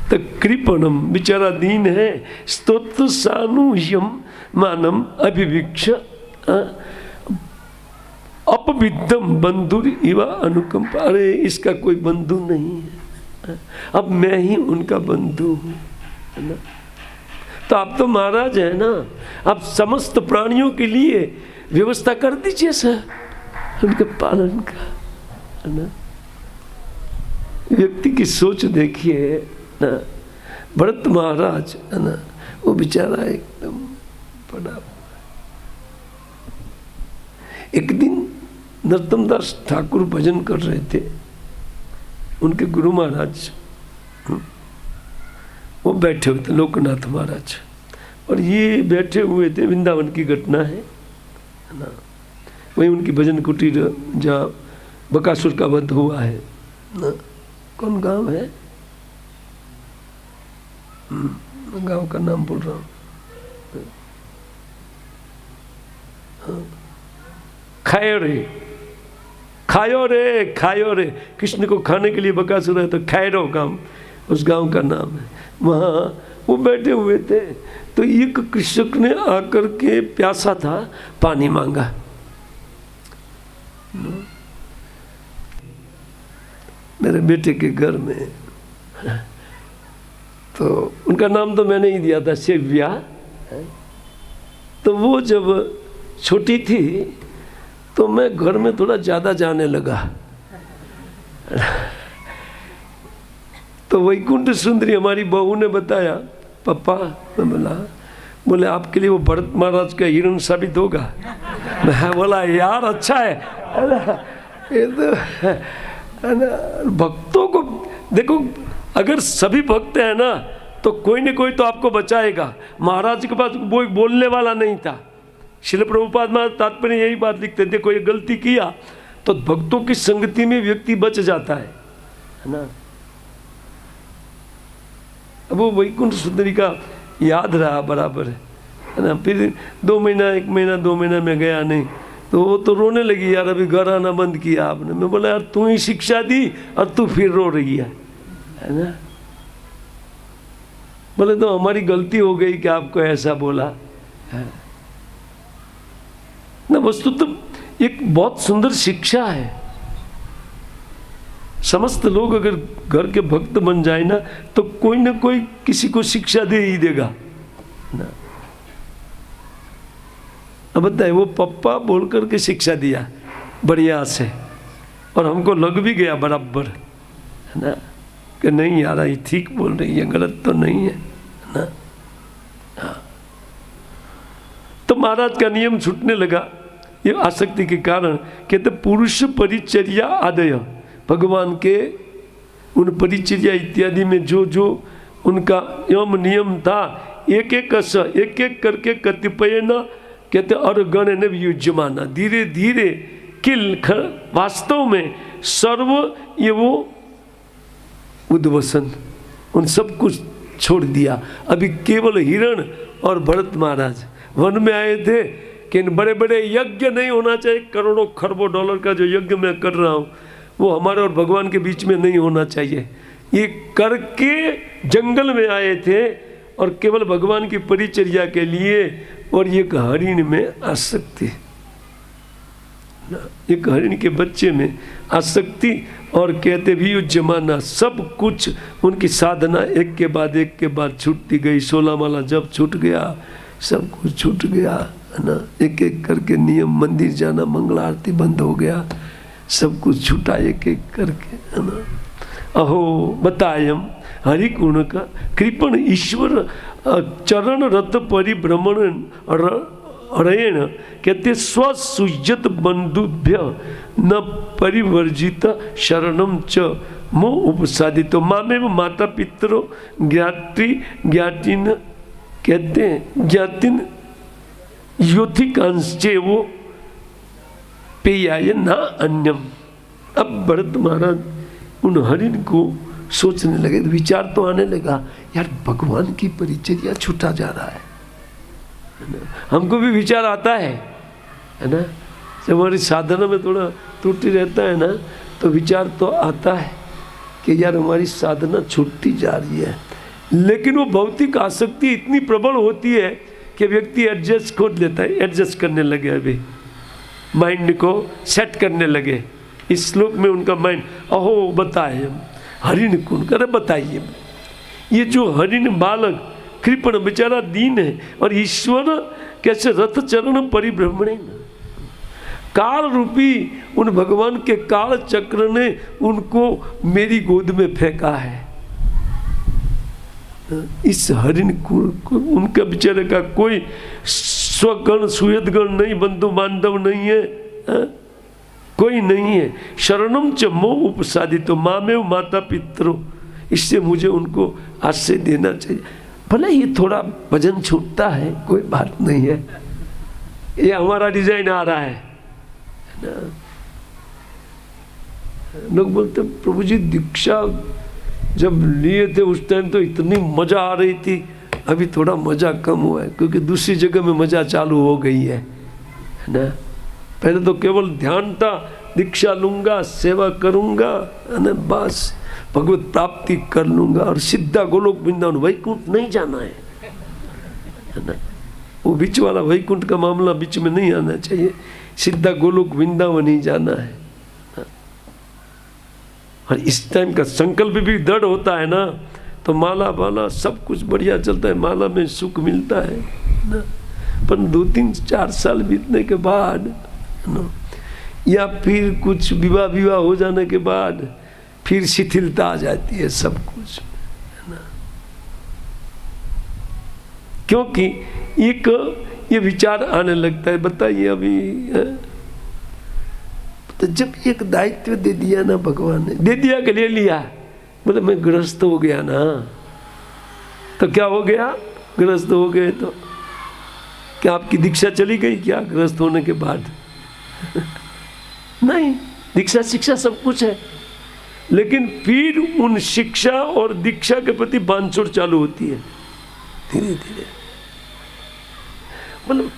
तो कृपणम बेचारा दीन है, स्तोत्र सानुह्यम मानम अभिभिक्ष अपविद्धम बंधुर इवा अनुकंप। अरे इसका कोई बंधु नहीं है, अब मैं ही उनका बंधु हूँ, है ना। तो आप तो महाराज है ना, आप समस्त प्राणियों के लिए व्यवस्था कर दीजिए सर, उनके पालन का, है ना। व्यक्ति की सोच देखिए ना, भरत महाराज, है ना, वो बेचारा एकदम बड़ा। एक दिन नरोत्तम दास ठाकुर भजन कर रहे थे, उनके गुरु महाराज वो बैठे हुए थे, लोकनाथ महाराज, और ये बैठे हुए थे। वृंदावन की घटना है ना, वही उनकी भजन कुटीर जहाँ बकासुर का वध हुआ है ना। कौन गांव है, गांव का नाम बोल रहा हूँ, खायो रे, कृष्ण को खाने के लिए बकासुर है तो खैरो गांव उस गांव का नाम है। वहाँ वो बैठे हुए थे, तो एक कृषक ने आकर के प्यासा था, पानी मांगा। मेरे बेटे के घर में, तो उनका नाम तो मैंने ही दिया था, सेव्या। तो वो जब छोटी थी तो मैं घर में थोड़ा ज़्यादा जाने लगा। तो वैकुंठ सुंदरी हमारी बहू ने बताया, पापा, मैं बोले आपके लिए वो भरत महाराज का हिरण साबित होगा। मैं बोला यार अच्छा है ये तो है ना। भक्तों को देखो, अगर सभी भक्त हैं ना तो कोई न कोई तो आपको बचाएगा। महाराज के पास वो बोलने वाला नहीं था। श्रील प्रभुपाद महाराज तात्पर्य यही बात लिखते थे, कोई गलती किया तो भक्तों की संगति में व्यक्ति बच जाता है ना। अब वो वैकुंठ सुंदरी का याद रहा बराबर है ना। फिर 2 महीना 1 महीना 2 महीना में गया नहीं तो वो तो रोने लगी, यार अभी घर आना बंद किया आपने। मैं बोला यार तू ही शिक्षा दी और तू फिर रो रही है ना। बोले तो हमारी गलती हो गई कि आपको ऐसा बोला है ना। वस्तु तो एक बहुत सुंदर शिक्षा है। समस्त लोग अगर घर के भक्त बन जाए ना तो कोई ना कोई किसी को शिक्षा दे ही देगा ना। अब बताए वो पप्पा बोल करके शिक्षा दिया बढ़िया से, और हमको लग भी गया बराबर है ना कि नहीं यार ये ठीक बोल रही है, गलत तो नहीं है ना। हाँ। तो महाराज का नियम छूटने लगा ये आसक्ति के कारण। कहते पुरुष परिचर्या आदय, भगवान के उन परिचर्या इत्यादि में जो जो उनका यम नियम था, एक एक करके कतिपय न कहते और गण ने युज्यमाना, धीरे धीरे किल वास्तव में सर्व ये वो उद्वसन उन सब कुछ छोड़ दिया। अभी केवल हिरण और भरत महाराज वन में आए थे कि बड़े बड़े यज्ञ नहीं होना चाहिए, करोड़ों खरबों डॉलर का जो यज्ञ मैं कर रहा हूँ वो हमारे और भगवान के बीच में नहीं होना चाहिए। ये करके जंगल में आए थे और केवल भगवान की परिचर्या के लिए, और ये हरिण में आसक्ति, एक हरिण के बच्चे में आसक्ति। और कहते भी ये जमाना सब कुछ उनकी साधना एक के बाद छूटती गई। 16 माला जब छूट गया सब कुछ छूट गया है ना। एक एक करके नियम, मंदिर जाना, मंगल आरती बंद हो गया, सब कुछ छूटा एक एक करके है ना। अहो बतायम हरि गुण का कृपण ईश्वर चरण रथ परिभ्रमण अरेण, कहते स्वसुजत बंधुभ्य न परिवर्जित शरणम च मोह उपसादित। मामे माता पितरो ज्ञाति ज्ञातिन, कहते हैं ज्ञातिन योथिकांशे वो पेयाय ना अन्यम। अब भरत महाराज उन हरिण को सोचने लगे, विचार तो आने लगा यार भगवान की परिचर्या छूटा जा रहा है ना। हमको भी विचार आता है ना, जब हमारी साधना में थोड़ा त्रुटि रहता है ना तो विचार तो आता है कि यार हमारी साधना छूटती जा रही है। लेकिन वो भौतिक आसक्ति इतनी प्रबल होती है कि व्यक्ति एडजस्ट खोज लेता है, एडजस्ट करने लगे, अभी माइंड को सेट करने लगे। इस श्लोक में उनका माइंड, अहो बताए हरिण कौन करे, बताइए ये जो हरिण बालक कृपण बेचारा दीन है, और ईश्वर कैसे रथ चरण परिभ्रमणे, काल रूपी उन भगवान के काल चक्र ने उनको मेरी गोद में फेंका है। इस हरिण को उनका बेचारे का कोई स्वगण सुहृदगण नहीं, बंधु बांधव नहीं है, कोई नहीं है। शरणम च मोह उपसादितो मामेव माता पितरो, इससे मुझे उनको आश्रय देना चाहिए। भले ये थोड़ा वजन छूटता है, कोई बात नहीं है, ये हमारा डिजाइन आ रहा है ना। लोग बोलते प्रभु जी दीक्षा जब लिए थे उस टाइम तो इतनी मजा आ रही थी, अभी थोड़ा मजा कम हुआ है क्योंकि दूसरी जगह में मजा चालू हो गई है ना। पहले तो केवल ध्यान था, दीक्षा लूंगा, सेवा करूंगा है ना, बस भगवत प्राप्ति कर लूंगा और सीधा गोलोक वृंदावन, वैकुंठ नहीं जाना है ना। वो बीच वाला वैकुंठ का मामला बीच में नहीं आना चाहिए, सीधा गोलोक वृंदावन ही जाना है। और इस टाइम का संकल्प भी दृढ़ होता है ना तो माला वाला सब कुछ बढ़िया चलता है, माला में सुख मिलता है ना। पर 2-3-4 साल बीतने के बाद या फिर कुछ विवाह हो जाने के बाद फिर शिथिलता आ जाती है सब कुछ, है ना। क्योंकि एक ये विचार आने लगता है, बताइए अभी है? तो जब एक दायित्व दे दिया ना भगवान ने, दे दिया कि ले लिया, मतलब मैं ग्रस्त हो गया ना, तो क्या हो गया? ग्रस्त हो गए तो क्या आपकी दीक्षा चली गई क्या ग्रस्त होने के बाद? नहीं, दीक्षा शिक्षा सब कुछ है, लेकिन फिर उन शिक्षा और दीक्षा के प्रति बांछोड़ चालू होती है धीरे धीरे। मतलब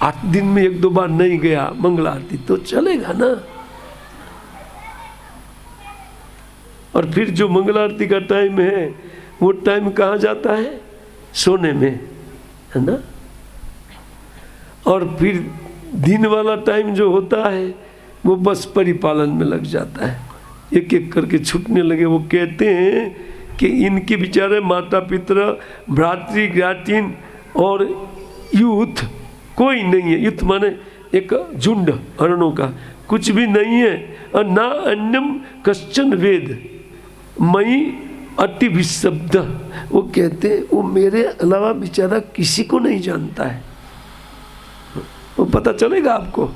8 दिन में 1-2 बार नहीं गया मंगल आरती तो चलेगा ना। और फिर जो मंगल आरती का टाइम है वो टाइम कहाँ जाता है? सोने में, है ना। और फिर दिन वाला टाइम जो होता है वो बस परिपालन में लग जाता है, एक एक करके छूटने लगे। वो कहते हैं कि इनके बेचारे माता पिता, भ्रातृ ज्ञातिन और यूथ कोई नहीं है। यूथ माने एक झुंड हरणों का, कुछ भी नहीं है। और ना अन्यम कश्चन वेद मई अति विशब्द, वो कहते हैं वो मेरे अलावा बेचारा किसी को नहीं जानता है। वो पता चलेगा आपको।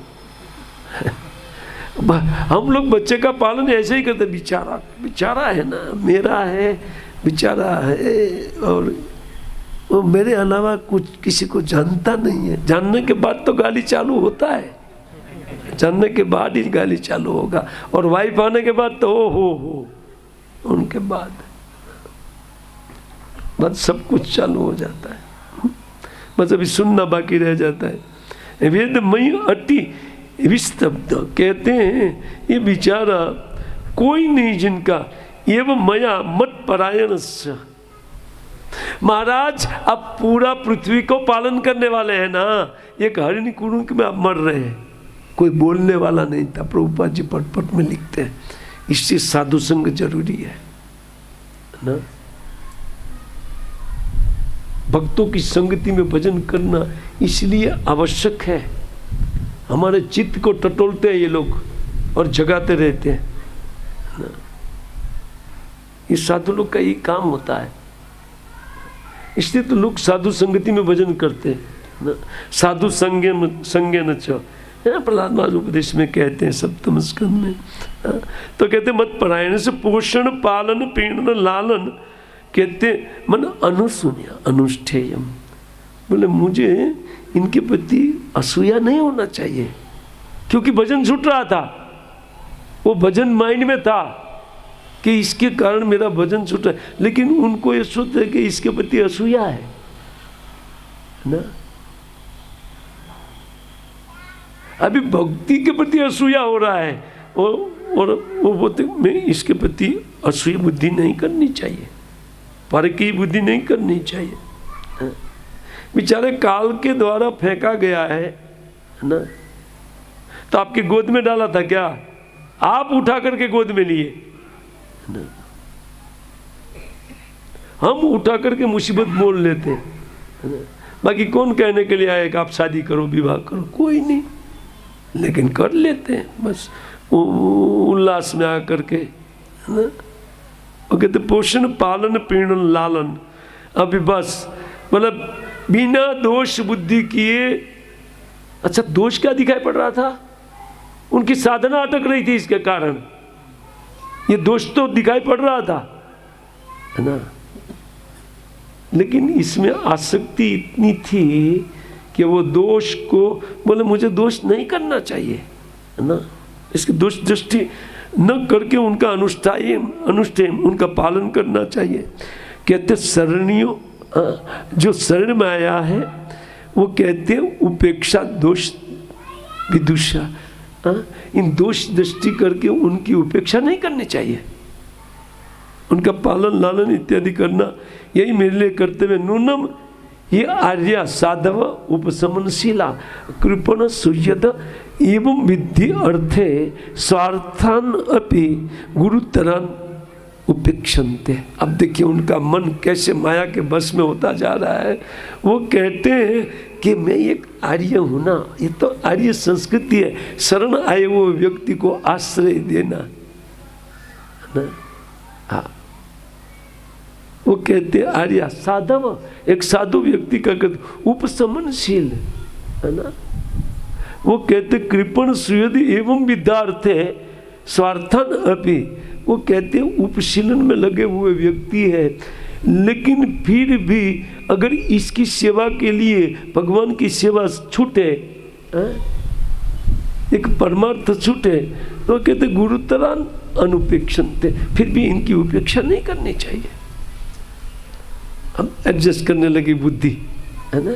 हम लोग बच्चे का पालन ऐसे ही करते, बेचारा बेचारा है ना, मेरा है, बेचारा है, और वो मेरे अलावा कुछ किसी को जानता नहीं है। जानने के बाद तो गाली चालू होता है, जानने के बाद ही गाली चालू होगा। और वाइफ आने के बाद तो हो उनके बाद बस सब कुछ चालू हो जाता है, बस अभी सुनना बाकी रह जाता है। वेदमयी अति विस्तब्ध, कहते हैं ये बेचारा कोई नहीं जिनका एवं मया मत परायण से। महाराज अब पूरा पृथ्वी को पालन करने वाले हैं ना, एक हरिणी कुरुंक में आप मर रहे हैं, कोई बोलने वाला नहीं था। प्रभुपाद जी पट में लिखते हैं, इससे साधु संग जरूरी है ना। भक्तों की संगति में भजन करना इसलिए आवश्यक है। हमारे चित्त को टटोलते हैं ये लोग और जगाते रहते हैं ना। ये साधु लोग का ये काम होता है, इसलिए तो लोग साधु संगति में भजन करते हैं ना। साधु संगे न च, प्रहलाद महाराज उपदेश में कहते हैं सप्तम स्कंद में, तो कहते मत परायण से पोषण पालन पीड़न लालन, कहते मन अनुसूया अनुष्ठेयम, बोले मुझे इनके प्रति असूया नहीं होना चाहिए, क्योंकि भजन छूट रहा था। वो भजन माइंड में था कि इसके कारण मेरा भजन छूट रहा है, लेकिन उनको ये सोच है कि इसके प्रति असूया है ना। अभी भक्ति के प्रति असूया हो रहा है, और वो बोलते मैं इसके प्रति असूया बुद्धि नहीं करनी चाहिए, पर की बुद्धि नहीं करनी चाहिए। बेचारे काल के द्वारा फेंका गया है ना, तो आपकी गोद में डाला था क्या? आप उठा करके गोद में लिए ना। हम उठा करके मुसीबत मोल लेते हैं ना। बाकी कौन कहने के लिए आए कि आप शादी करो विवाह करो? कोई नहीं, लेकिन कर लेते हैं बस उल्लास में आकर के ना। वो कहते पोषण पालन पीड़न लालन, अभी बस मतलब बिना दोष बुद्धि किए। अच्छा दोष क्या दिखाई पड़ रहा था? उनकी साधना अटक रही थी, इसके कारण ये दोष तो दिखाई पड़ रहा था, है ना। लेकिन इसमें आसक्ति इतनी थी कि वो दोष को बोले मुझे दोष नहीं करना चाहिए, है ना। इसकी दोष दृष्टि न करके उनका अनुष्ठेय उनका पालन करना चाहिए। कहते शरणियों जो शरण में आया है वो कहते हैं उपेक्षा दोष विदुषा, इन दोष दृष्टि करके उनकी उपेक्षा नहीं करनी चाहिए, उनका पालन लालन इत्यादि करना यही मेरे लिए कर्तव्य। नूनम ये आर्या साधव उपशमनशीला कृपण सूयत एवं विद्धि अर्थे स्वार्थान अपि गुरुतरान उपेक्षन्ते। अब देखिए उनका मन कैसे माया के बस में होता जा रहा है। वो कहते हैं कि मैं एक आर्य हूं ना, ये तो आर्य संस्कृति है। शरण आए वो व्यक्ति को आश्रय देना ना। हाँ, वो कहते आर्य साधव, एक साधु व्यक्ति का कहते उपशमनशील है ना। वो कहते कृपण सुयदि एवं विद्यार्थे स्वार्थन अपि, वो कहते उपशीलन में लगे हुए व्यक्ति है, लेकिन फिर भी अगर इसकी सेवा के लिए भगवान की सेवा छूटे, एक परमार्थ छूटे, तो कहते गुरुतरान अनुपेक्षण थे, फिर भी इनकी उपेक्षा नहीं करनी चाहिए। अब एडजस्ट करने लगी बुद्धि है ना।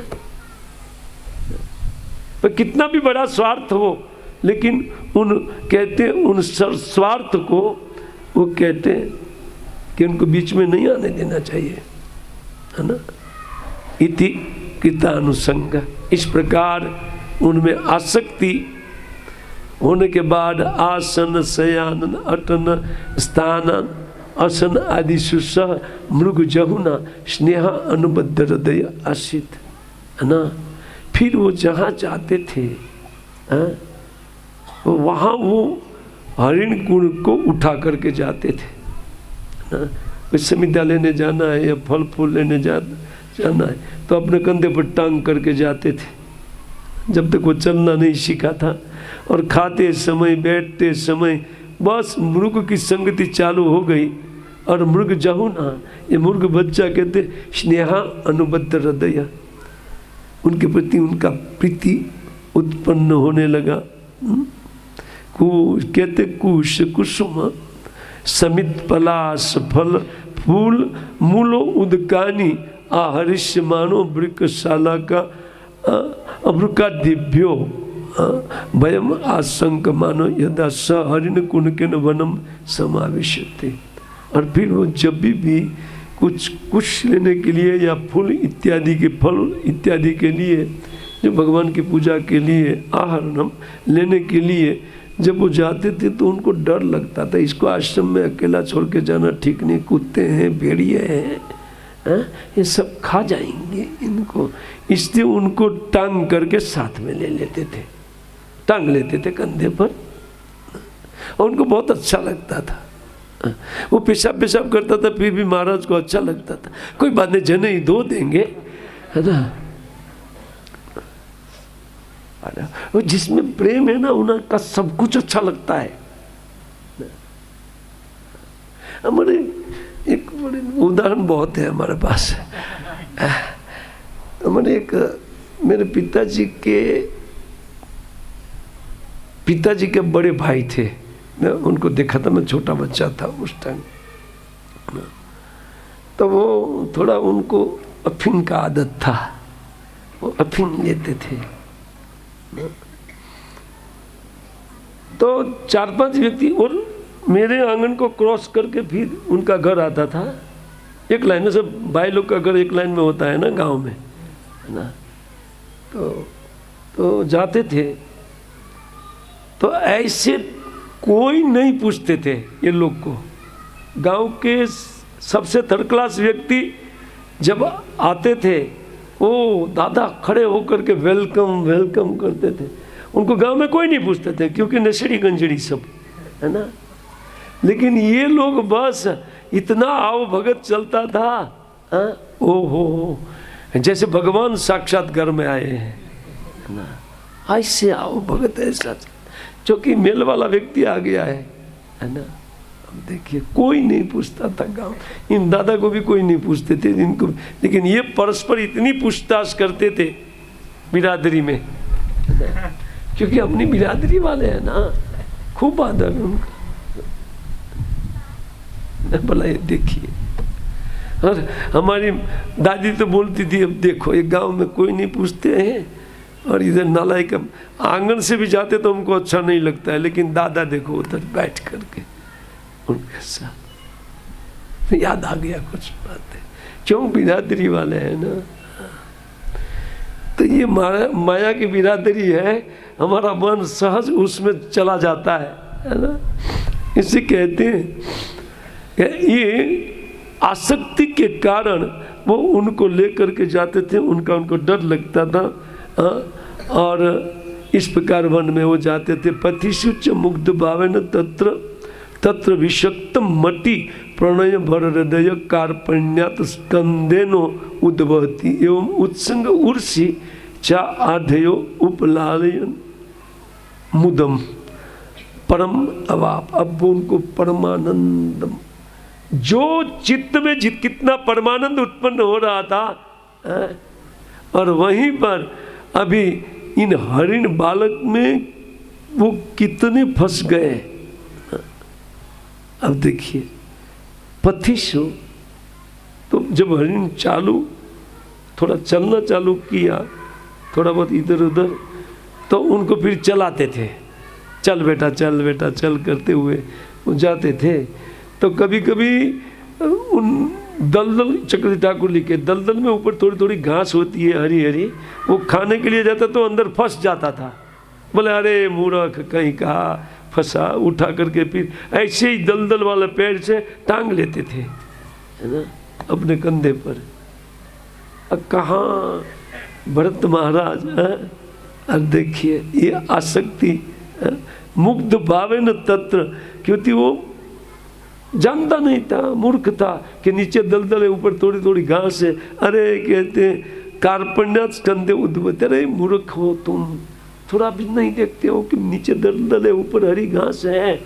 पर कितना भी बड़ा स्वार्थ हो, लेकिन उन कहते उन स्वार्थ को वो कहते कि उनको बीच में नहीं आने देना चाहिए है ना। इति कृतानुसंग, इस प्रकार उनमें आसक्ति होने के बाद आसन शयानन अटन स्थानन असन आदि सुसह मृग जहुना स्नेह अनुबद्ध हृदय आसित है ना। फिर वो जहाँ जाते थे वहाँ वो हरिण गुण को उठा करके जाते थे ना। विश्वविद्यालय लेने जाना है या फल फूल लेने जाना है तो अपने कंधे पर टांग करके जाते थे, जब तक वो चलना नहीं सीखा था। और खाते समय बैठते समय बस मृग की संगति चालू हो गई। और मृग जहुना, ये मृग बच्चा कहते स्नेहा अनुबद्ध हृदय, उनके प्रति उनका प्रीति उत्पन्न होने लगा। कहते कुश कुसुम समित पलाश फल फूल मूलो उदकानी आहरिष्य मानो वृक्षशाला का अवृका दिव्यो भयम आशंक मानो यदा स हरिण कुनकेन वनम समाविशते। और फिर वो जब भी कुछ लेने के लिए या फूल इत्यादि के फल इत्यादि के लिए, जो भगवान की पूजा के लिए आहरणम लेने के लिए जब वो जाते थे तो उनको डर लगता था, इसको आश्रम में अकेला छोड़ के जाना ठीक नहीं, कुत्ते हैं भेड़िए हैं ये सब खा जाएंगे इनको, इसलिए उनको टांग करके साथ में ले लेते थे, टांग लेते थे कंधे पर। और उनको बहुत अच्छा लगता था। वो पेशाब पेशाब करता था फिर भी महाराज को अच्छा लगता था। कोई बात नहीं, जने ही धो देंगे है ना। वो जिसमें प्रेम है ना उनका सब कुछ अच्छा लगता है। हमारे एक बड़े उदाहरण बहुत है हमारे पास। हमारे एक मेरे पिताजी के बड़े भाई थे, मैं उनको देखा था, मैं छोटा बच्चा था उस टाइम। तो वो थोड़ा उनको अफीम का आदत था, वो अफीम लेते थे। तो 4-5 व्यक्ति और मेरे आंगन को क्रॉस करके फिर उनका घर आता था। एक लाइन में सब भाई लोग का घर एक लाइन में होता है ना गांव में, है ना। तो जाते थे तो ऐसे कोई नहीं पूछते थे ये लोग को। गांव के सबसे थर्ड क्लास व्यक्ति जब आते थे वो दादा खड़े होकर के वेलकम वेलकम करते थे। उनको गांव में कोई नहीं पूछते थे क्योंकि नशेड़ी गंजड़ी सब है ना। लेकिन ये लोग बस इतना आओ भगत चलता था, ओहो जैसे भगवान साक्षात घर में आए हैं ना, ऐसे आओ भगत ऐसा, क्योंकि मेल वाला व्यक्ति आ गया है ना। अब देखिए कोई नहीं पूछता था गांव, इन दादा को भी कोई नहीं पूछते थे इनको, लेकिन ये परस्पर इतनी पूछताछ करते थे बिरादरी में, क्योंकि अपनी बिरादरी वाले हैं ना, खूब आदर है उनका। भला ये देखिए, और हमारी दादी तो बोलती थी अब देखो ये गांव में कोई नहीं पूछते हैं और इधर नालाई का आंगन से भी जाते तो हमको अच्छा नहीं लगता है, लेकिन दादा देखो उधर बैठ करके उनके साथ याद आ गया कुछ बातें, क्यों बिरादरी वाले हैं ना। तो ये माया की बिरादरी है, हमारा मन सहज उसमें चला जाता है ना। इसे कहते हैं ये आसक्ति के कारण वो उनको लेकर के जाते थे, उनको डर लगता था और इस प्रकार वन में वो जाते थे। पथिषु च मुग्ध भावेन तत्र तत्र विषक्तम मति प्रणय भर हृदय कार्पण्यात स्कंदेनो उद्भवती एवं उत्संग उर्सी चा आधेयो उपलालयन मुदम परम अवाप। अब उनको परमानंदम, जो चित्त में कितना परमानंद उत्पन्न हो रहा था, और वहीं पर अभी इन हरिण बालक में वो कितने फंस गए। अब देखिए पथिशु, तो जब हरिण थोड़ा चलना चालू किया, थोड़ा बहुत इधर उधर, तो उनको फिर चलाते थे, चल बेटा चल करते हुए वो जाते थे। तो कभी कभी उन दलदल, चक्रवर्ती ठाकुर लिखे, दलदल में ऊपर थोड़ी थोड़ी घास होती है हरी हरी, वो खाने के लिए जाता तो अंदर फंस जाता था। बोले अरे मूर्ख कहीं कहा फंसा, उठा करके फिर ऐसे ही दलदल वाले पैर से टांग लेते थे, है ना, अपने कंधे पर। अब कहाँ भरत महाराज, अब देखिए ये आसक्ति, मुग्ध भावे न तत्र, क्योंकि वो जानता नहीं था, मूर्ख था कि नीचे दलदल है, ऊपर थोड़ी थोड़ी घास है। अरे कहते कार्पण्यात स्कंदे उद्भवती, अरे मूर्ख हो तुम, थोड़ा भी नहीं देखते हो कि नीचे दलदल है, ऊपर हरी घास है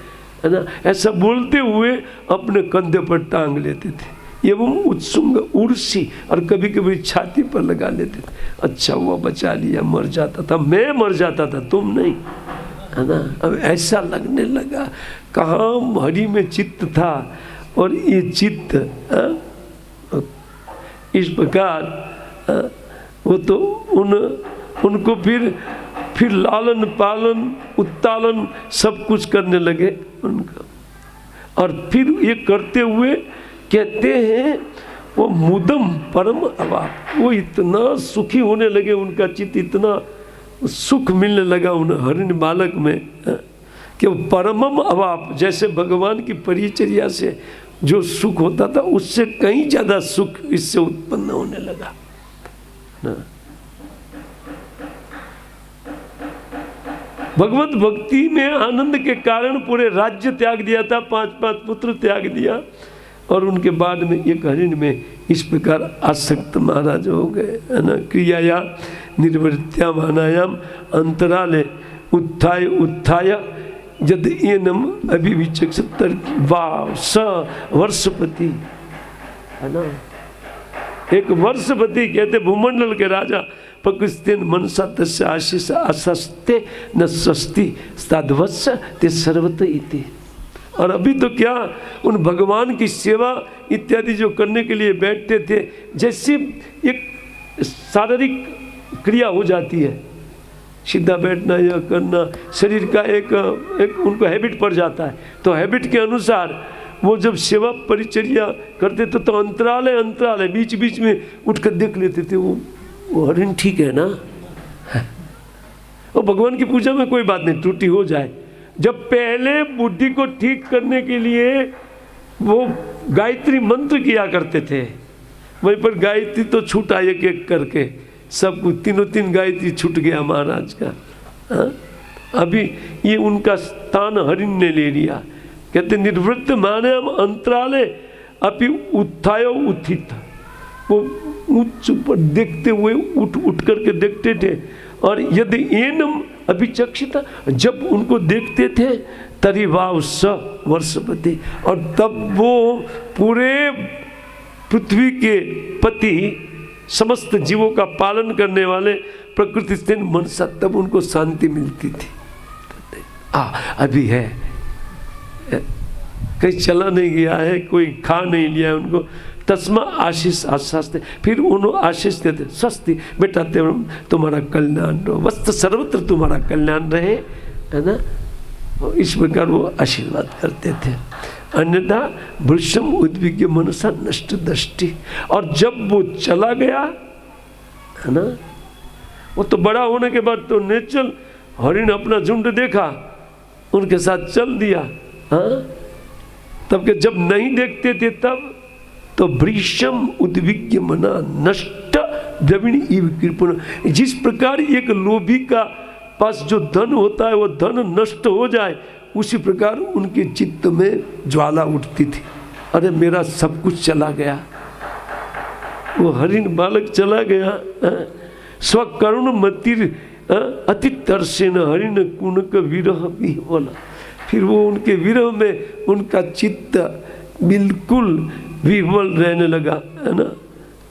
ना। ऐसा बोलते हुए अपने कंधे पर टांग लेते थे। एवं उत्सुंग उर्सी, और कभी कभी छाती पर लगा लेते थे। अच्छा हुआ बचा लिया, मर जाता था, मैं मर जाता था, तुम नहीं, है ना। अब ऐसा लगने लगा, कहाँ हरि में चित्त था, और ये चित्त इस प्रकार वो तो उनको फिर लालन पालन उत्तालन सब कुछ करने लगे उनका। और फिर ये करते हुए कहते हैं वो मुदम परम अवाप, वो इतना सुखी होने लगे, उनका चित्त इतना सुख मिलने लगा उन हरिण बालक में कि वो परमम अवाप, जैसे भगवान की परिचर्या से जो सुख होता था उससे कहीं ज़्यादा सुख इससे उत्पन्न होने लगा ना। भगवत भक्ति में आनंद के कारण पूरे राज्य त्याग दिया था, 5 पुत्र त्याग दिया, और उनके बाद में एक हरिण में इस प्रकार आसक्त महाराज हो गए, है ना। क्रियाया निर्वृत्यामानायाम अंतराले उत्थाय यद एनम अभिविचक्षतर वाव स वर्षपति, है ना। एक वर्षपति कहते भूमंडल के राजा, प्रकृतिन मनसा तस्य आशीष आसस्ते न स्वस्ति साधवत्स ते सर्वत इति। और अभी तो क्या उन भगवान की सेवा इत्यादि जो करने के लिए बैठते थे, जैसे एक शारीरिक क्रिया हो जाती है, सीधा बैठना या करना, शरीर का एक उनको हैबिट पड़ जाता है, तो हैबिट के अनुसार वो जब सेवा परिचर्या करते थे तो अंतराल बीच बीच में उठकर देख लेते थे, वो हरिण ठीक है ना। और भगवान की पूजा में कोई बात नहीं, त्रुटि हो जाए। जब पहले बुद्धि को ठीक करने के लिए वो गायत्री मंत्र किया करते थे, वहीं पर गायत्री तो छूटा एक एक करके, सब कुछ 3 गायत्री छूट गया महाराज का। अभी ये उनका स्थान हरिण ने ले लिया। कहते निर्वृत्त माने हम अंतराले अपि उत्थाय उत्थित, वो उच्च पर देखते हुए उठ करके देखते थे। और यदि एनम अभिचक्षित, जब उनको देखते थे तरी वाव स वर्षपति, और तब वो पूरे पृथ्वी के पति, समस्त जीवों का पालन करने वाले प्रकृति से मनसा, तब उनको शांति मिलती थी। अभी है कहीं चला नहीं गया है, कोई खा नहीं लिया है उनको, तस्मा आशीष आशास्ते, फिर उन्होंने आशीष देते, स्वस्ति बेटा तुम्हारा कल्याण रहो, वस्त सर्वत्र तुम्हारा कल्याण रहे, है ना। इस प्रकार वो आशीर्वाद करते थे। अन्यथा वृषम उद्विग्य मनसा नष्ट दृष्टि, और जब वो चला गया, है ना, वो तो बड़ा होने के बाद तो नेचुरल हरिण अपना झुंड देखा, उनके साथ चल दिया। हाँ, तब के जब नहीं देखते थे तब तो वृषम उद्विग्य मना नष्ट द्रविणी इव कृपण। जिस प्रकार एक लोभी का पास जो धन होता है वो धन नष्ट हो जाए, उसी प्रकार उनके चित्त में ज्वाला उठती थी। अरे मेरा सब कुछ चला गया, वो हरिण बालक चला गया। स्वकरुण मतिर अति तरसेन हरिण कुनक विरह भी बोला। फिर वो उनके विरह में उनका चित्त बिल्कुल विह्वल रहने लगा, है ना।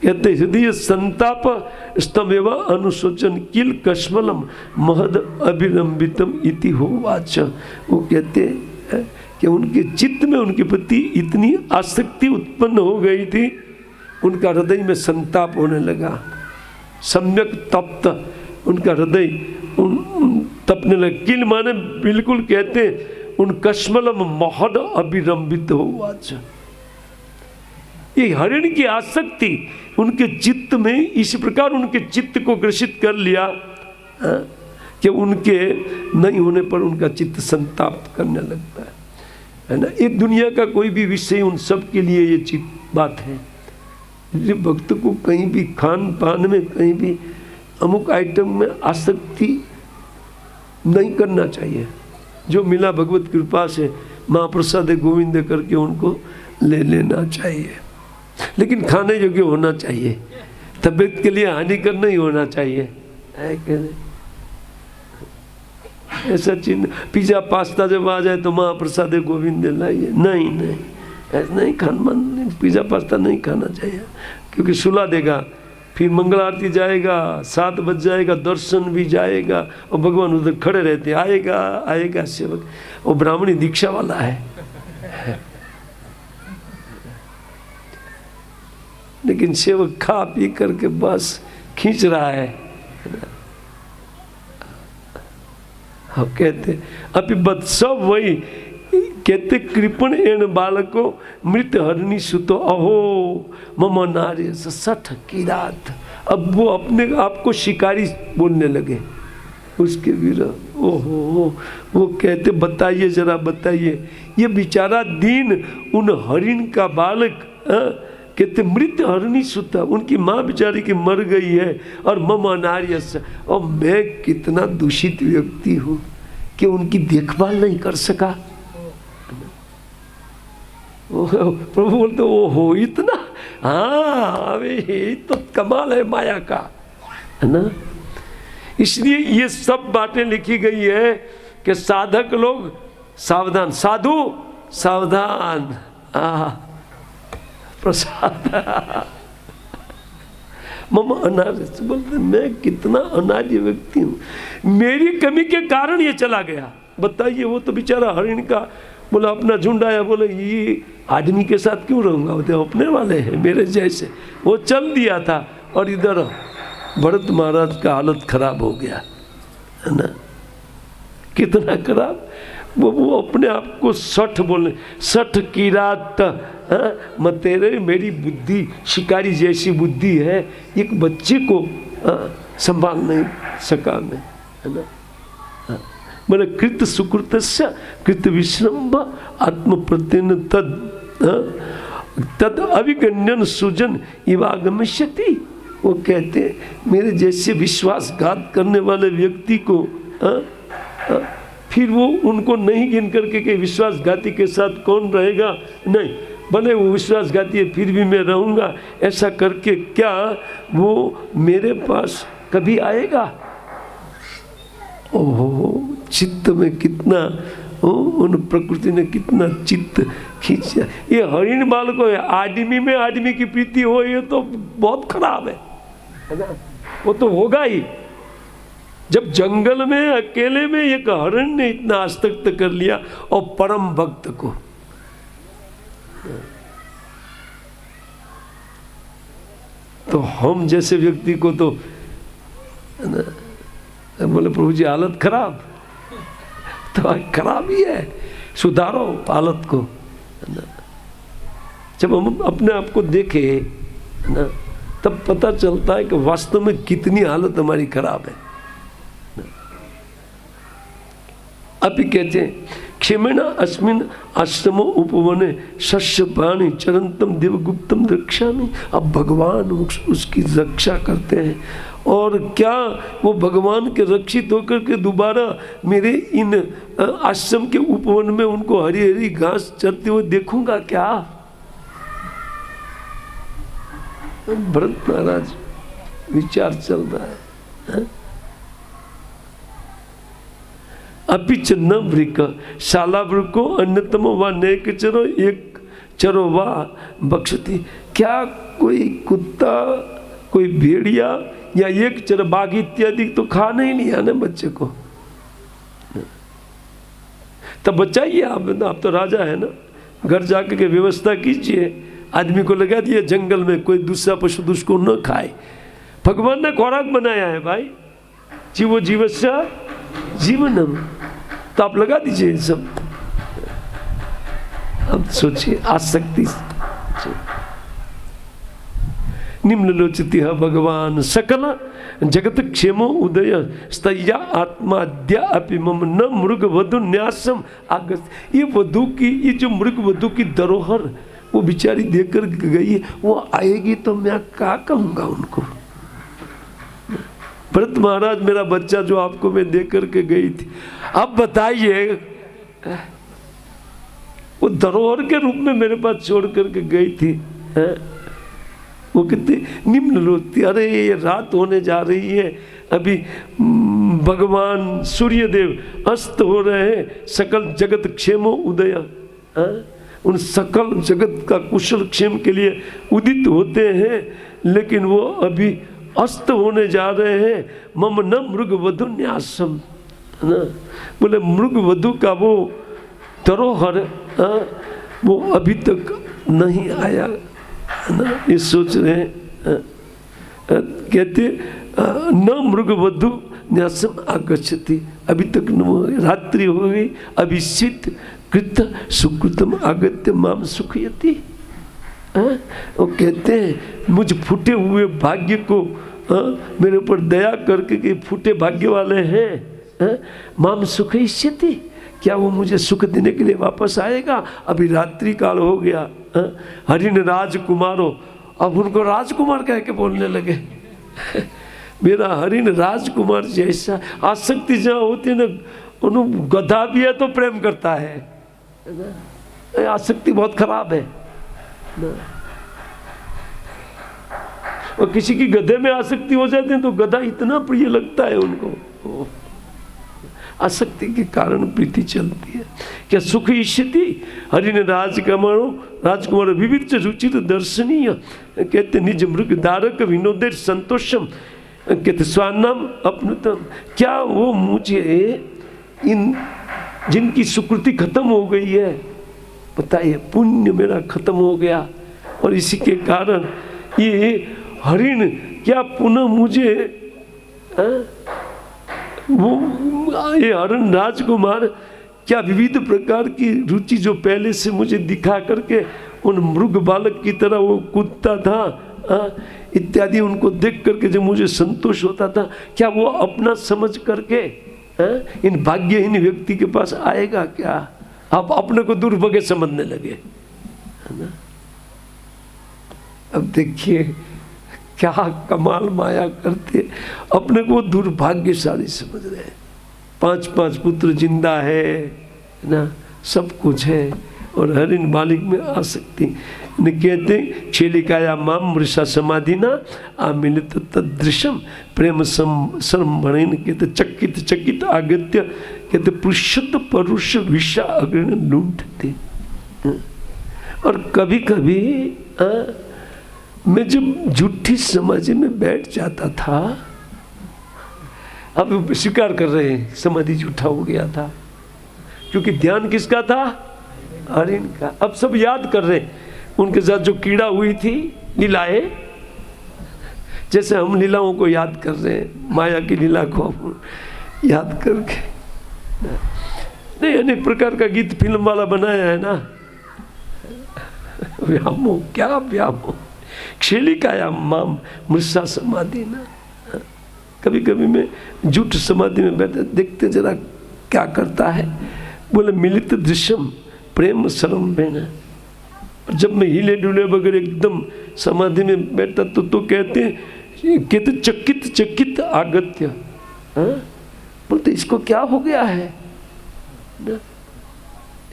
कहते हृदय संताप स्तमेव अनुशोचन किल कश्मलम महद अभिलंबितम इति हो वाच। वो कहते हैं कि उनके चित्त में उनके प्रति इतनी आसक्ति उत्पन्न हो गई थी, उनका हृदय में संताप होने लगा, सम्यक तप्त उनका हृदय तपने लगा। किल माने बिल्कुल कहते उन कश्मलम महद अभिलंबित हो वाच। ये हरिण की आसक्ति उनके चित्त में इस प्रकार उनके चित्त को ग्रसित कर लिया कि उनके नहीं होने पर उनका चित्त संताप करने लगता है ना। ये दुनिया का कोई भी विषय उन सब के लिए ये चित्त बात है। जो भक्त को कहीं भी खान पान में कहीं भी अमुक आइटम में आसक्ति नहीं करना चाहिए। जो मिला भगवत कृपा से महाप्रसाद गोविंद करके उनको ले लेना चाहिए, लेकिन खाने योग्य होना चाहिए, तबीयत के लिए हानिकर नहीं होना चाहिए। ऐसा चिन्ह पिज्जा पास्ता जब आ जाए तो महाप्रसाद गोविंद लाइए, नहीं नहीं ऐसा नहीं खाना, पिज्जा पास्ता नहीं खाना चाहिए, क्योंकि सुला देगा। फिर मंगल आरती जाएगा, 7 बज जाएगा, दर्शन भी जाएगा और भगवान उधर खड़े रहते, आएगा आएगा सेवक। वो ब्राह्मणी दीक्षा वाला है, लेकिन सेवक खा पी करके बस खींच रहा है। हम कहते अभी बद सब वही कहते कृपण एन बालको मृत हरणी सुतो अहो मम नार्य सठ की रात। अब वो अपने आप को शिकारी बोलने लगे उसके विरह। ओहो, वो कहते बताइए जरा बताइए, ये बेचारा दीन उन हरिण का बालक कहते मृत हरणी सुता, उनकी माँ बेचारी की मर गई है, और मम अनार्य, और मैं कितना दूषित व्यक्ति हूँ कि उनकी देखभाल नहीं कर सका। प्रभु बोलते ओहो इतना, हाँ अरे तो कमाल है माया का, है ना। इसलिए ये सब बातें लिखी गई है कि साधक लोग सावधान, साधु सावधान, प्रसाद मम अनार्य। बोलते मैं कितना अनार्य व्यक्ति हूँ, मेरी कमी के कारण ये चला गया। बताइए, वो तो बेचारा हरिण का बोला अपना झुंड आया, बोले ये आदमी के साथ क्यों रहूँगा, वो तो अपने वाले हैं मेरे जैसे। वो चल दिया था और इधर भरत महाराज का हालत खराब हो गया, है ना। कितना खराब, वो अपने आप को सठ बोलने, सठ की रात मतेरे, मेरी बुद्धि शिकारी जैसी बुद्धि है, एक बच्चे को संभाल नहीं सका मैं, है ना। मैंने कृत सुकृत कृत विश्रम्भ आत्म प्रत्यन तद अभिगण्यन सुजन इवागमिष्यति। वो कहते मेरे जैसे विश्वासघात करने वाले व्यक्ति को फिर वो उनको नहीं गिन करके कि विश्वासघाती के साथ कौन रहेगा, नहीं, भले वो विश्वासघाती है फिर भी मैं रहूँगा, ऐसा करके क्या वो मेरे पास कभी आएगा। ओहो, चित्त में कितना उन प्रकृति ने कितना चित्त खींचा। ये हरिण बालक है, आदमी में आदमी की प्रीति हो, ये तो बहुत खराब है ना। वो तो होगा ही, जब जंगल में अकेले में एक हरिण ने इतना आसक्त कर लिया और परम भक्त को। तो हम जैसे व्यक्ति को तो बोले प्रभु जी हालत खराब, तो खराब ही है, सुधारो हालत को, है ना। जब हम अपने आप को देखें, है ना, तब पता चलता है कि वास्तव में कितनी हालत हमारी खराब है। अभी कहते हैं क्षेमेण अस्मिन आश्रमो उपवने शस्य पाणी चरंतम देवगुप्तम रक्षामि। अब भगवान उसकी रक्षा करते हैं, और क्या वो भगवान के रक्षित होकर के दोबारा मेरे इन आश्रम के उपवन में उनको हरी हरी घास चरते हुए देखूंगा क्या? भरत महाराज विचार चल रहा है। अपिच न वृक शाला वृको अन्यतम व नेक चरो एक चरो वा बक्षती। क्या कोई कुत्ता, कोई भेड़िया या एक चर बाघ इत्यादि तो खाना ही नहीं आना बच्चे को? तब बचाइए आप तो राजा है ना, घर जाकर के व्यवस्था कीजिए, आदमी को लगा दिए जंगल में, कोई दूसरा पशु उसको न खाए। भगवान ने खुराक बनाया है भाई, जीवो जीवस्य जीवनम, तो आप लगा दीजिए सब। अब सोचिए आसक्ति निम्नलोचित भगवान सकल जगत क्षेमो उदय स्तया आत्माद्या अपि मम न मृग वधु न्यासम आगत। ये वधु की, ये जो मृग वधु की धरोहर वो बेचारी देकर गई है, वो आएगी तो मैं क्या कहूँगा उनको? भरत महाराज मेरा बच्चा जो आपको मैं दे करके गई थी, अब बताइए वो धरोहर के रूप में मेरे पास छोड़ करके गई थी, वो कितनी निम्न लोग थी। अरे ये रात होने जा रही है, अभी भगवान सूर्यदेव अस्त हो रहे हैं, सकल जगत क्षेमो उदय, उन सकल जगत का कुशल क्षेम के लिए उदित होते हैं, लेकिन वो अभी अस्त होने जा रहे हैं। मम न मृग वधु न्यासम, ना बोले मृग वधु का वो धरोहर वो अभी तक नहीं आया, ना ये सोच रहे हैं। कहते न मृग वधु न्यासम आगच्छति, अभी तक रात्रि हो गई, अभिषित कृत सुकृतम आगत्य माम सुखयति। वो कहते हैं मुझ फूटे हुए भाग्य को मेरे ऊपर दया करके कि फूटे भाग्य वाले हैं, माम सुखयिष्यति, क्या वो मुझे सुख देने के लिए वापस आएगा? अभी रात्रि काल हो गया। हरिण राजकुमारो, अब उनको राजकुमार कह के बोलने लगे। मेरा हरिण राजकुमार जैसा, आसक्ति जहाँ होती है ना, उन्होंने गधा भी है तो प्रेम करता है, आसक्ति बहुत खराब है ना। और किसी की गधे में आसक्ति हो जाती है तो गधा इतना प्रिय लगता है उनको, आसक्ति के कारण प्रीति चलती है। क्या सुख इष्यति हरिण राजकुमार विविध रुचिर दर्शनीय, कहते निज मृग धारक विनोदेर संतोषम, कहते स्वान्नम अपनुतम। क्या वो मुझे इन जिनकी सुकृति खत्म हो गई है, बताइए पुण्य मेरा खत्म हो गया, और इसी के कारण ये हरिण क्या पुनः मुझे वो ये हरिण राजकुमार क्या विविध प्रकार की रुचि जो पहले से मुझे दिखा करके उन मृग बालक की तरह वो कूदता था इत्यादि, उनको देख करके जो मुझे संतोष होता था, क्या वो अपना समझ करके इन भाग्यहीन व्यक्ति के पास आएगा क्या? आप अपने को दुर्भाग्य समझने लगे, है ना। अब देखिए क्या कमाल माया करते, अपने को दुर्भाग्यशाली समझ रहे हैं। 5 पुत्र जिंदा है ना, सब कुछ है, और हरिण बालिक में आसक्ति। कहते छेलिकाया माम मृषा समाधि ना आमिलित तदृशम प्रेम संभरण, कहते चकित चकित आगत्य, कहते पुरुषद परुष विषा अग्नि लूटते। और कभी कभी मैं जब झूठी समाधि में बैठ जाता था, अब स्वीकार कर रहे हैं समाधि झूठा हो गया था, क्योंकि ध्यान किसका था? हरिण का। अब सब याद कर रहे हैं उनके साथ जो कीड़ा हुई थी लीलाएं, जैसे हम लीलाओं को याद कर रहे हैं, माया की लीला को याद करके। नहीं, अनेक प्रकार का गीत फिल्म वाला बनाया है ना, व्यामो क्या व्यामो क्षेलिकाया माम मृषा समाधि ना। कभी कभी मैं झूठ समाधि में बैठे, देखते जरा क्या करता है? बोले मिलित दृश्यम प्रेम सरम बेन। जब मैं हिले डुले वगैरह एकदम समाधि में बैठा तो कहते चकित चकित आगत्य। बोलते इसको क्या हो गया है?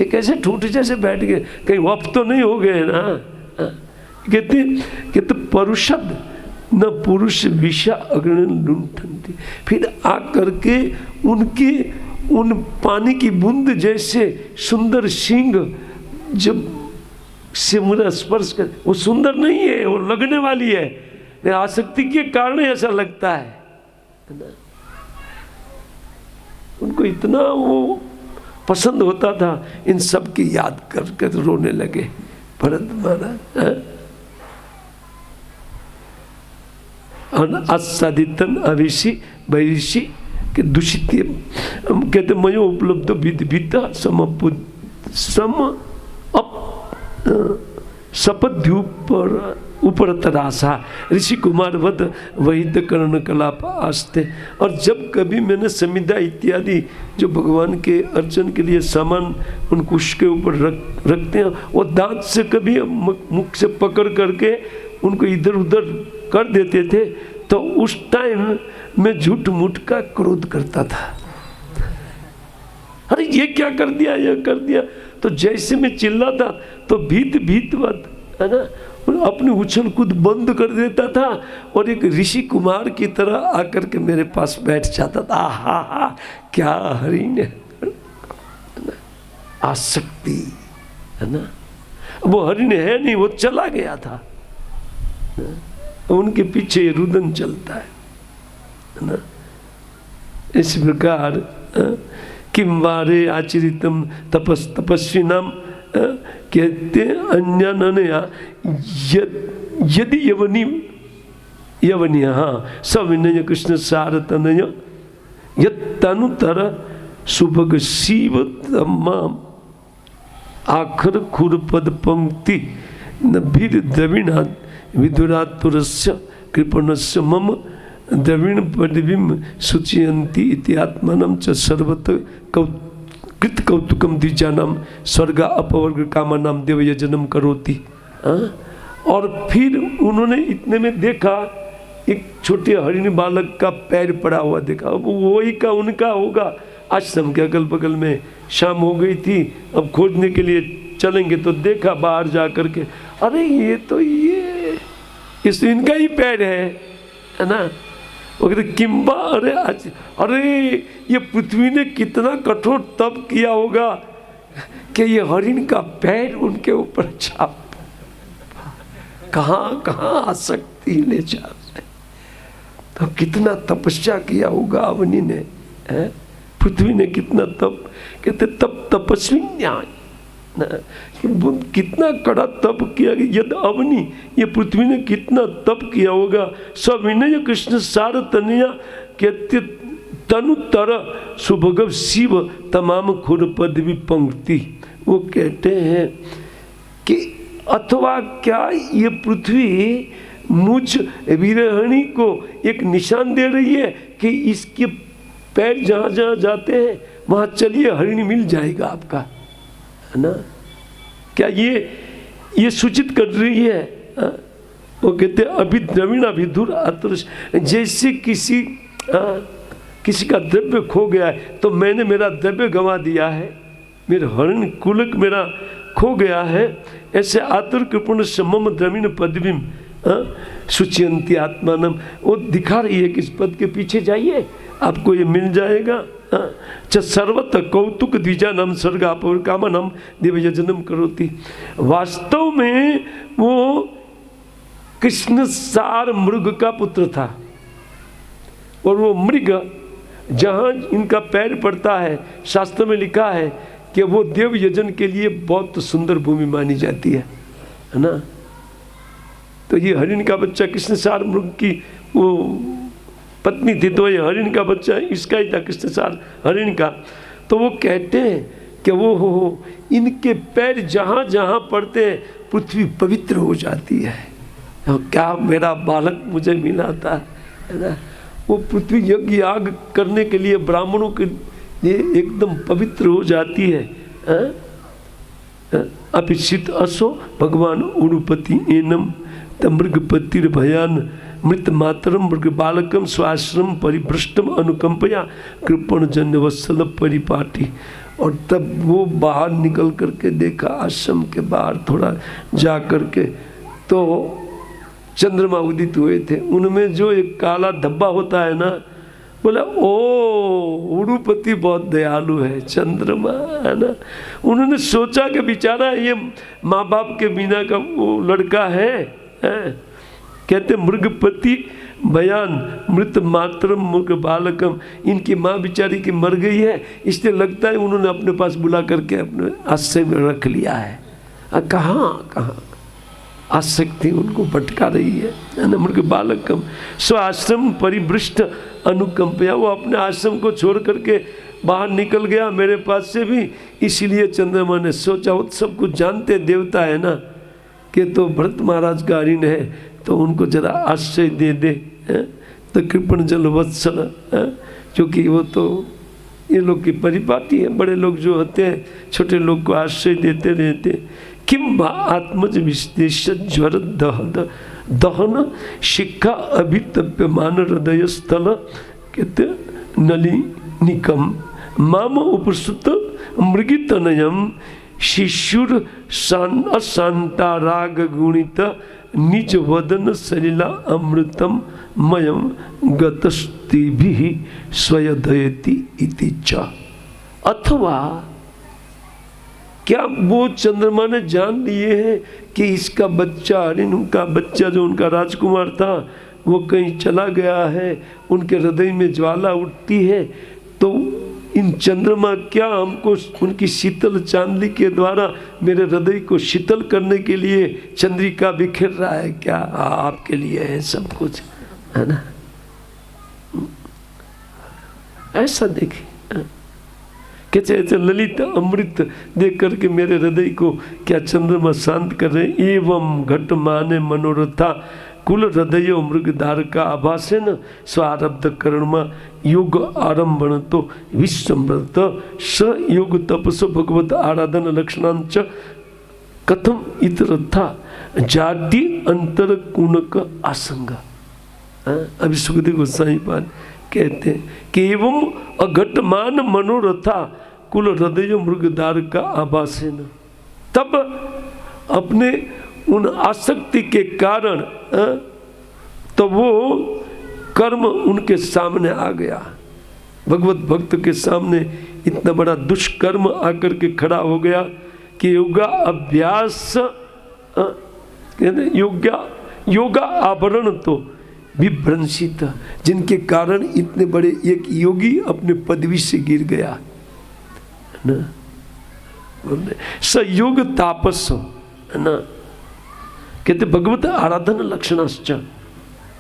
ये कैसे ठूठ जैसे बैठ गए, कहीं वप तो नहीं हो गए ना? कहते परुषद न पुरुष विषा अग्नि लुंठन्ति। फिर आ करके उनके उन पानी की बूंद जैसे सुंदर सिंह जब से मुझे स्पर्श कर, वो सुंदर नहीं है, वो लगने वाली है, आसक्ति के कारण ऐसा लगता है ना? उनको इतना वो पसंद होता था, इन सब की याद करके तो रोने लगे भरत महाराज। आसादितन अविषि वैषि के दूषित कहते मयो उपलब्ध विदिता सपद्युपर उपरतरासा ऋषि कुमार वध वैद्य कर्ण कलाप आस्ते। और जब कभी मैंने समिधा इत्यादि जो भगवान के अर्चन के लिए सामान उन कुश के ऊपर रखते हैं, वो दांत से कभी मुख से पकड़ करके उनको इधर उधर कर देते थे, तो उस टाइम मैं झूठ मूठ का क्रोध करता था। अरे ये क्या कर दिया, ये कर दिया। तो जैसे मैं चिल्लाता तो भीत बात है ना, अपनी उछल कूद बंद कर देता था और एक ऋषि कुमार की तरह आकर के मेरे पास बैठ जाता था। हा क्या हरिण है ना, आसक्ति है ना। वो हरिण है नहीं, वो चला गया था, उनके पीछे रुदन चलता है ना। इस प्रकार किम वारे आचरितम तपस्वी नाम कहते अन्य यदि यवनी हाँ सविनय कृष्ण सार तनय यनुतर सुभग शिव तमाम आखर खुरपद पंक्ति न भीर द्रविणा विदुरातुरस्य कृपणस्य मम द्रविण पदवीम सुचयन्ति इति आत्मानं च सर्वत कृत कौतुकम द्विजानाम स्वर्ग अपवर्ग कामानाम देव यजनम करोति। और फिर उन्होंने इतने में देखा एक छोटे हरिणी बालक का पैर पड़ा हुआ देखा। अब वही का उनका होगा। आश्रम के अगल बगल में शाम हो गई थी, अब खोजने के लिए चलेंगे तो देखा बाहर जा करके, अरे ये तो ये इस इनका ही पैर है ना। वो कहते किम्बा, अरे ये पृथ्वी ने कितना कठोर तप किया होगा कि ये हरिण का पैर उनके ऊपर छाप, कहाँ कहाँ आसक्ति ले जाते। तो कितना तपस्या किया होगा अवनी ने, पृथ्वी ने कितना तप, कहते तप तपस्वी न्याय, कितना कड़ा तप किया। यद अवनी, ये पृथ्वी ने कितना तप किया होगा। सविनय कृष्ण सार तनया कहते तनु तर सुभगव शिव तमाम खुर पदवी पंक्ति। वो कहते हैं कि अथवा क्या ये पृथ्वी मुझ विरहणी को एक निशान दे रही है कि इसके पैर जहाँ जहाँ जाते हैं वहाँ चलिए हरिणी मिल जाएगा आपका, है ना। क्या ये सूचित कर रही है? वो कहते अभी द्रविण अभिधुर आतुरस, जैसे किसी का द्रव्य खो गया है तो मैंने मेरा द्रव्य गंवा दिया है, मेरे हरिण कुलक मेरा खो गया है, ऐसे आतुर कृपण समम द्रविण पदवीम सुचियंती आत्मानम। वो दिखा रही है कि इस पद के पीछे जाइए आपको ये मिल जाएगा। सर्वत कौतुक द्विजा नाम स्वर्ग अपवर कामा नाम देव यजनम करोति। वास्तव में वो कृष्ण सार मृग का पुत्र था और वो मृग जहाँ इनका पैर पड़ता है शास्त्र में लिखा है कि वो देव यजन के लिए बहुत सुंदर भूमि मानी जाती है ना। तो ये हरिण का बच्चा कृष्ण सार मृग की वो पत्नी थी, तो ये हरिण का बच्चा इसका ही था, कृष्ण सार हरिण का। तो वो कहते हैं कि वो हो इनके पैर जहाँ जहाँ पड़ते हैं पृथ्वी पवित्र हो जाती है। तो क्या मेरा बालक मुझे मिला था, है ना। वो पृथ्वी यज्ञ याग करने के लिए ब्राह्मणों ये एकदम पवित्र हो जाती है। अपिचित असो भगवान उड़ुपति एनम तमृगपतिर भयान मृत मातरम मृग बालकम स्वाश्रम परिभ्रष्टम अनुकंपया कृपण जन्य वत्सल परिपाटी। और तब वो बाहर निकल करके देखा, आश्रम के बाहर थोड़ा जा करके, तो चंद्रमा उदित हुए थे। उनमें जो एक काला धब्बा होता है ना, बोला ओ उड़ुपति बहुत दयालु है, चंद्रमा है ना। उन्होंने सोचा कि बेचारा ये माँ बाप के बिना का वो लड़का है। कहते मृगपति बयान मृत मातरम मृग बालकम, इनकी माँ बेचारी की मर गई है, इसलिए लगता है उन्होंने अपने पास बुला करके अपने आश्रय में रख लिया है। कहाँ आसक्ति उनको भटका रही है ना। मृग बालकम स्व आश्रम परिभ्रष्ट अनुकंपया, वो अपने आश्रम को छोड़ करके बाहर निकल गया मेरे पास से भी। इसीलिए चंद्रमा ने सोचा, वो सब कुछ जानते देवता है ना, कि तो भरत महाराज का ऋण है, तो उनको जरा आश्रय दे दे। तो कृपण जल वत्सल, क्योंकि वो तो ये लोग की परिपाटी है, बड़े लोग जो होते हैं छोटे लोग को आश्रय देते रहते। किम भा आत्मज विश्लेष ज्वर दहन शिक्षा अभितप्य मान हृदय स्थल, कहते नलिनिकम माम उपसुत मृगितनयम शिशुर अशांता राग गुणित निज वदन सलिला अमृतम मयम गतस्तिभिः स्वयदयति इति च। अथवा क्या वो चंद्रमा ने जान लिए हैं कि इसका बच्चा, उनका बच्चा जो उनका राजकुमार था वो कहीं चला गया है, उनके हृदय में ज्वाला उठती है, तो इन चंद्रमा क्या हमको उनकी शीतल चांदनी के द्वारा मेरे हृदय को शीतल करने के लिए चंद्रिका बिखेर रहा है क्या? आपके लिए है सब कुछ, है ना। ऐसा देखिए, कैसे ललित अमृत देख करके मेरे हृदय को क्या चंद्रमा शांत कर रहे। एवं घट माने मनोरथा कुल हृदय मृगधार का आभासेन स्वारब्ध कर्मा योग आरंभण तो विश्वमृत स योग तपस भगवत आराधन लक्षणांच कथम इतरथा जाति अंतर कुणक आसंग। अभी सुखदेव गोस्वामी पाद कहते हैं कि एवं अघटमान मनोरथा कुल हृदय मृगधार का आभासेन, तब अपने उन आसक्ति के कारण तो वो कर्म उनके सामने आ गया। भगवत भक्त के सामने इतना बड़ा दुष्कर्म आकर के खड़ा हो गया कि योगा अभ्यास योगा आवरण तो विभ्रंशित, जिनके कारण इतने बड़े एक योगी अपने पदवी से गिर गया ना। सयोग तापस है ना, कहते भगवत आराधना लक्षणाश्च,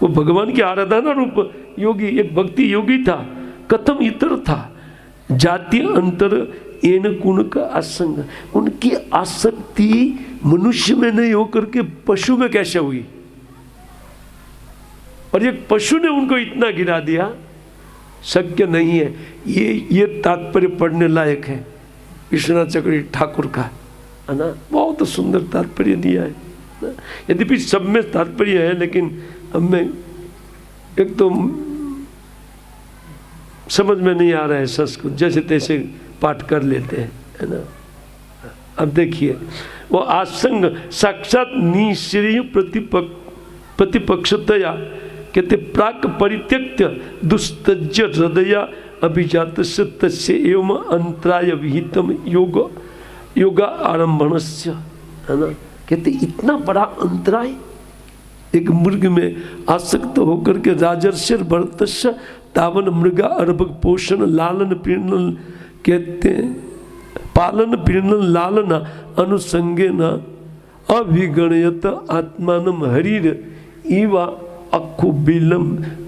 वो भगवान की आराधना रूप योगी, एक भक्ति योगी था। कथम इतर था जाति अंतर एन कुण का आसंग, उनकी आसक्ति मनुष्य में नहीं होकर के पशु में कैसे हुई, और एक पशु ने उनको इतना गिरा दिया, शक्य नहीं है। ये तात्पर्य पढ़ने लायक है विश्वनाथ चक्रवर्ती ठाकुर का, है ना। बहुत सुंदर तात्पर्य दिया है, यद्यपि सब में तात्पर्य है, लेकिन अब मैं एक तो समझ में नहीं आ रहा है संस्कृत, जैसे तैसे पाठ कर लेते हैं, है ना। अब देखिए, वो आसंग साक्षात निश्चय प्रतिपक्षतया, कहते प्राक परित्यक्त्य दुस्तज्य हृदय अभिजात से तस्य एवं अंतराय विहितम योगा आरंभणस्य, है ना। कहते इतना बड़ा अंतराय एक मृग में आसक्त होकर के राजर्षि भरतस्य तावन मृगा अर्भक पोषण लालन पीड़न, कहते पालन पीड़न लालन अनुसंगे न अभिगणयत आत्मान हरीर इवा अखु बिलम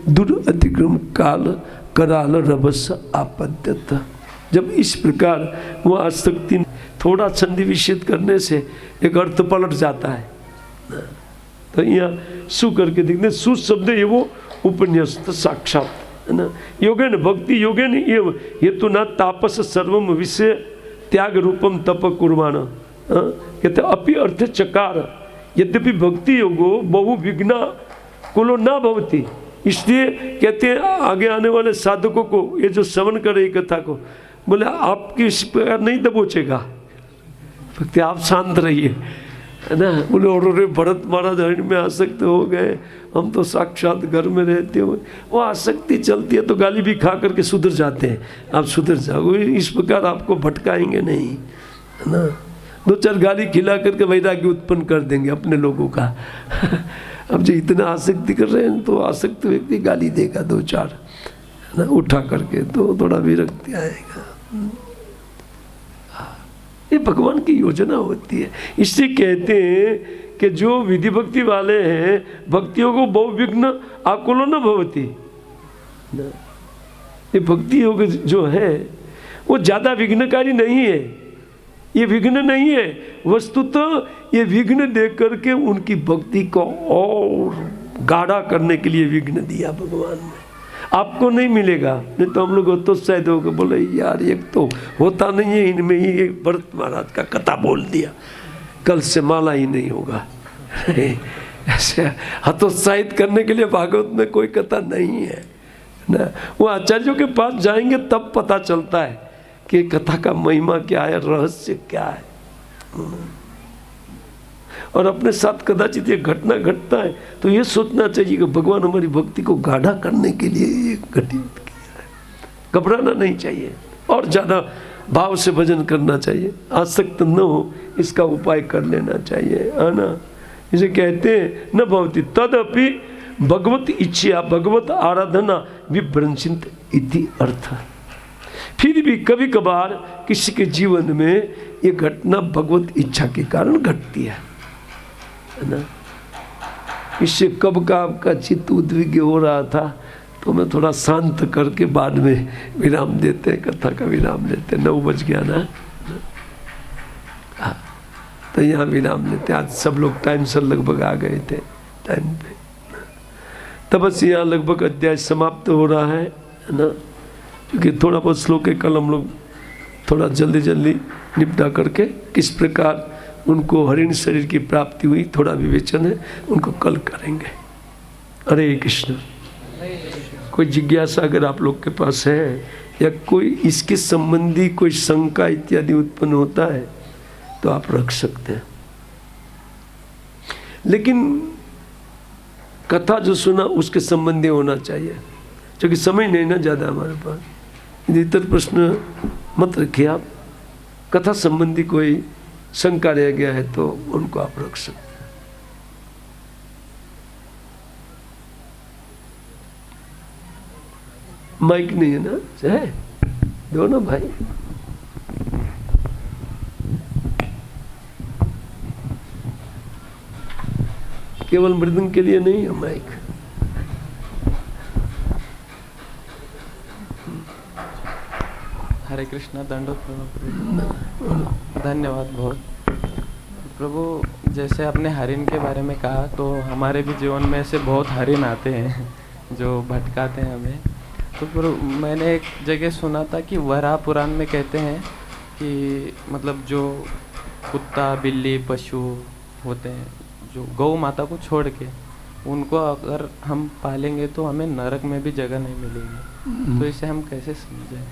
दुरअतिक्रम काल कराल रभस आपद्यत। जब इस प्रकार वो आसक्ति थोड़ा संधि विच्छेद करने से एक अर्थ पलट जाता है, तो यहाँ सु करके देखते, सु शब्द ये वो उपन्यस्त साक्षात है ना। योगेन भक्ति योगेन एव हेतु न तापस सर्वम विषय त्याग रूपम तप कुर्बाण। कहते अपि अर्थ चकार यद्यपि भक्ति योगो बहु विघ्न कुलो न भवती। इसलिए कहते हैं आगे आने वाले साधकों को, ये जो श्रवण करे कथा को, बोले आपकी इस प्रकार नहीं दबोचेगा भक्ति, आप शांत रहिए, है ना। बोले और भरत महाराज हरिण में आसक्त हो गए, हम तो साक्षात घर में रहते हो। वो आसक्ति चलती है तो गाली भी खा करके सुधर जाते हैं, आप सुधर जाओ। इस प्रकार आपको भटकाएंगे नहीं, है ना। 2-4 गाली खिला करके वैराग्य उत्पन्न कर देंगे अपने लोगों का। अब जो इतना आसक्ति कर रहे हैं तो आसक्त व्यक्ति गाली देगा 2-4, है ना, उठा करके, तो थोड़ा विरक्ति आएगा। ये भगवान की योजना होती है। इससे कहते हैं कि जो विधि भक्ति वाले हैं भक्तियों को बहु विघ्न आकुलो न भवती। ये भक्ति योग जो है वो ज़्यादा विघ्नकारी नहीं है, ये विघ्न नहीं है। वस्तुतः ये विघ्न देख करके उनकी भक्ति को और गाढ़ा करने के लिए विघ्न दिया भगवान ने। आपको नहीं मिलेगा, नहीं तो हम लोग हतोत्साहित होकर बोले यार एक तो होता नहीं है इनमें ही, एक भरत महाराज का कथा बोल दिया, कल से माला ही नहीं होगा। ऐसे हतोत्साहित करने के लिए भागवत में कोई कथा नहीं है ना। वो आचार्यों के पास जाएंगे तब पता चलता है कि कथा का महिमा क्या है, रहस्य क्या है। और अपने साथ कदाचित ये घटना घटता है तो ये सोचना चाहिए कि भगवान हमारी भक्ति को गाढ़ा करने के लिए ये घटित किया है। घबराना नहीं चाहिए और ज़्यादा भाव से भजन करना चाहिए, आसक्त न हो इसका उपाय कर लेना चाहिए, है ना। इसे कहते हैं न भवती तदपि भगवत इच्छा भगवत आराधना विभ्रंशित इति अर्थ। फिर भी कभी कभार किसी के जीवन में ये घटना भगवत इच्छा के कारण घटती है ना। इससे कब का आपका चित्त उद्विग्न हो रहा था तो मैं थोड़ा शांत करके बाद में विराम देते हैं, कथा का विराम देते हैं। 9 बज गया ना, तो यहाँ विराम लेते। आज सब लोग टाइम से लगभग आ गए थे टाइम पे। तब बस यहाँ लगभग अध्याय समाप्त हो रहा है ना, क्योंकि थोड़ा बहुत श्लोक के कल हम लोग थोड़ा जल्दी जल्दी निपटा करके किस प्रकार उनको हरिण शरीर की प्राप्ति हुई थोड़ा विवेचन है, उनको कल करेंगे। हरे कृष्ण। कोई जिज्ञासा अगर आप लोग के पास है या कोई इसके संबंधी कोई शंका इत्यादि उत्पन्न होता है तो आप रख सकते हैं। लेकिन कथा जो सुना उसके संबंधी होना चाहिए, क्योंकि समय नहीं ना ज़्यादा हमारे पास। इतर प्रश्न मत रखिए आप, कथा संबंधी कोई शंका रह गया है तो उनको आप रख सकते हैं। माइक नहीं है ना, है दोनों भाई। केवल मृदंग के लिए नहीं है माइक। हरे कृष्णा। दंडोत प्रभु, धन्यवाद बहुत। प्रभु जैसे आपने हरिण के बारे में कहा, तो हमारे भी जीवन में ऐसे बहुत हरिण आते हैं जो भटकाते हैं हमें। तो प्रभु मैंने एक जगह सुना था कि वराह पुराण में कहते हैं कि मतलब जो कुत्ता बिल्ली पशु होते हैं जो गौ माता को छोड़ के, उनको अगर हम पालेंगे तो हमें नरक में भी जगह नहीं मिलेगी। तो इसे हम कैसे समझें?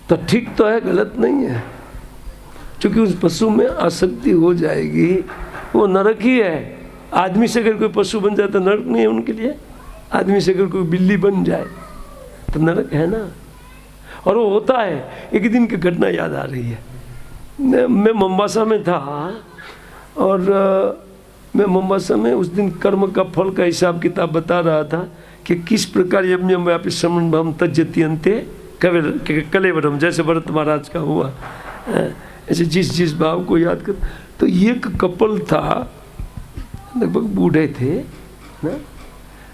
तो ठीक तो है, गलत नहीं है, क्योंकि उस पशु में आसक्ति हो जाएगी, वो नरक ही है। आदमी से अगर कोई पशु बन जाए तो नरक नहीं है उनके लिए। आदमी से अगर कोई बिल्ली बन जाए तो नरक है ना। और वो होता है। एक दिन की घटना याद आ रही है। मैं मोम्बासा में था और मैं मोम्बासा में उस दिन कर्म का फल का हिसाब किताब बता रहा था कि किस प्रकार यज्ञ व्यापी श्रमण भम तज्जति अंते कलेवरम, जैसे भरत महाराज का हुआ, ऐसे जिस भाव को याद कर। तो एक कपल था, लगभग बूढ़े थे ना,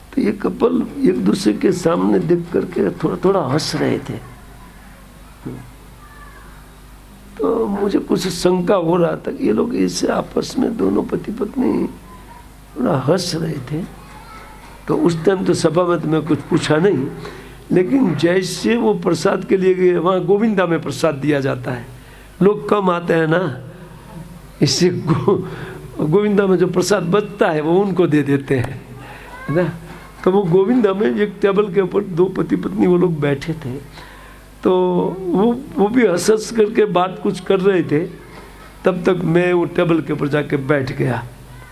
तो ये कपल एक दूसरे के सामने देख करके थोड़ा थोड़ा हंस रहे थे। तो मुझे कुछ शंका हो रहा था कि ये लोग ऐसे आपस में दोनों पति पत्नी थोड़ा हंस रहे थे, तो उस टाइम तो सभा में तो मैं कुछ पूछा नहीं, लेकिन जैसे वो प्रसाद के लिए गए, वहाँ गोविंदा में प्रसाद दिया जाता है, लोग कम आते हैं ना, इससे गोविंदा में जो प्रसाद बचता है वो उनको दे देते हैं, है ना। तो वो गोविंदा में एक टेबल के ऊपर 2 पति पत्नी वो लोग बैठे थे, तो वो भी हंस करके बात कुछ कर रहे थे। तब तक मैं वो टेबल के ऊपर जाके बैठ गया।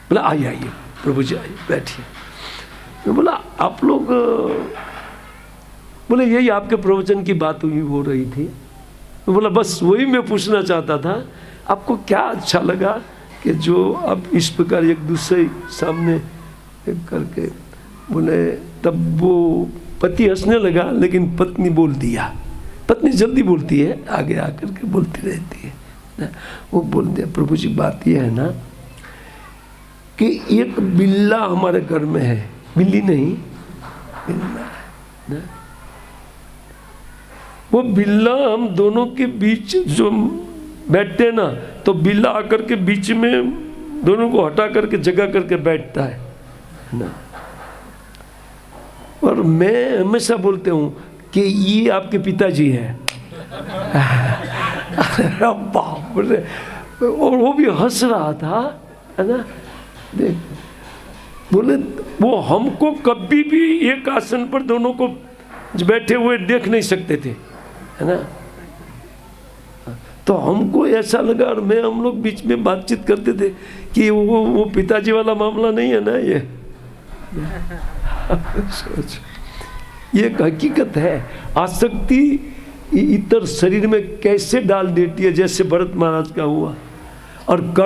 बोला आइए प्रभु जी आइए बैठिए। मैं बोला आप लोग, बोले यही आपके प्रवचन की बात हुई हो रही थी। मैं बोला बस वही मैं पूछना चाहता था, आपको क्या अच्छा लगा कि जो आप इस प्रकार एक दूसरे सामने करके बोले। तब वो पति हंसने लगा, लेकिन पत्नी बोल दिया। पत्नी जल्दी बोलती है, आगे आकर के बोलती रहती है ना। वो बोल दिया प्रभु जी बात ये है ना कि एक बिल्ला हमारे घर में है, बिल्ली नहीं बिल्ला है ना। वो बिल्ला हम दोनों के बीच जो बैठते हैं ना, तो बिल्ला आकर के बीच में दोनों को हटा करके जगह करके बैठता है ना। और मैं हमेशा बोलते हूँ कि ये आपके पिताजी हैं। बाप रे, और वो भी हंस रहा था, है ना। देख बोले वो हमको कभी भी एक आसन पर दोनों को बैठे हुए देख नहीं सकते थे, है ना। तो हमको ऐसा लगा, और मैं हम लोग बीच में बातचीत करते थे कि वो पिताजी वाला मामला नहीं है ना ये। सोच, ये एक हकीकत है। आसक्ति इतर शरीर में कैसे डाल देती है, जैसे भरत महाराज का हुआ। और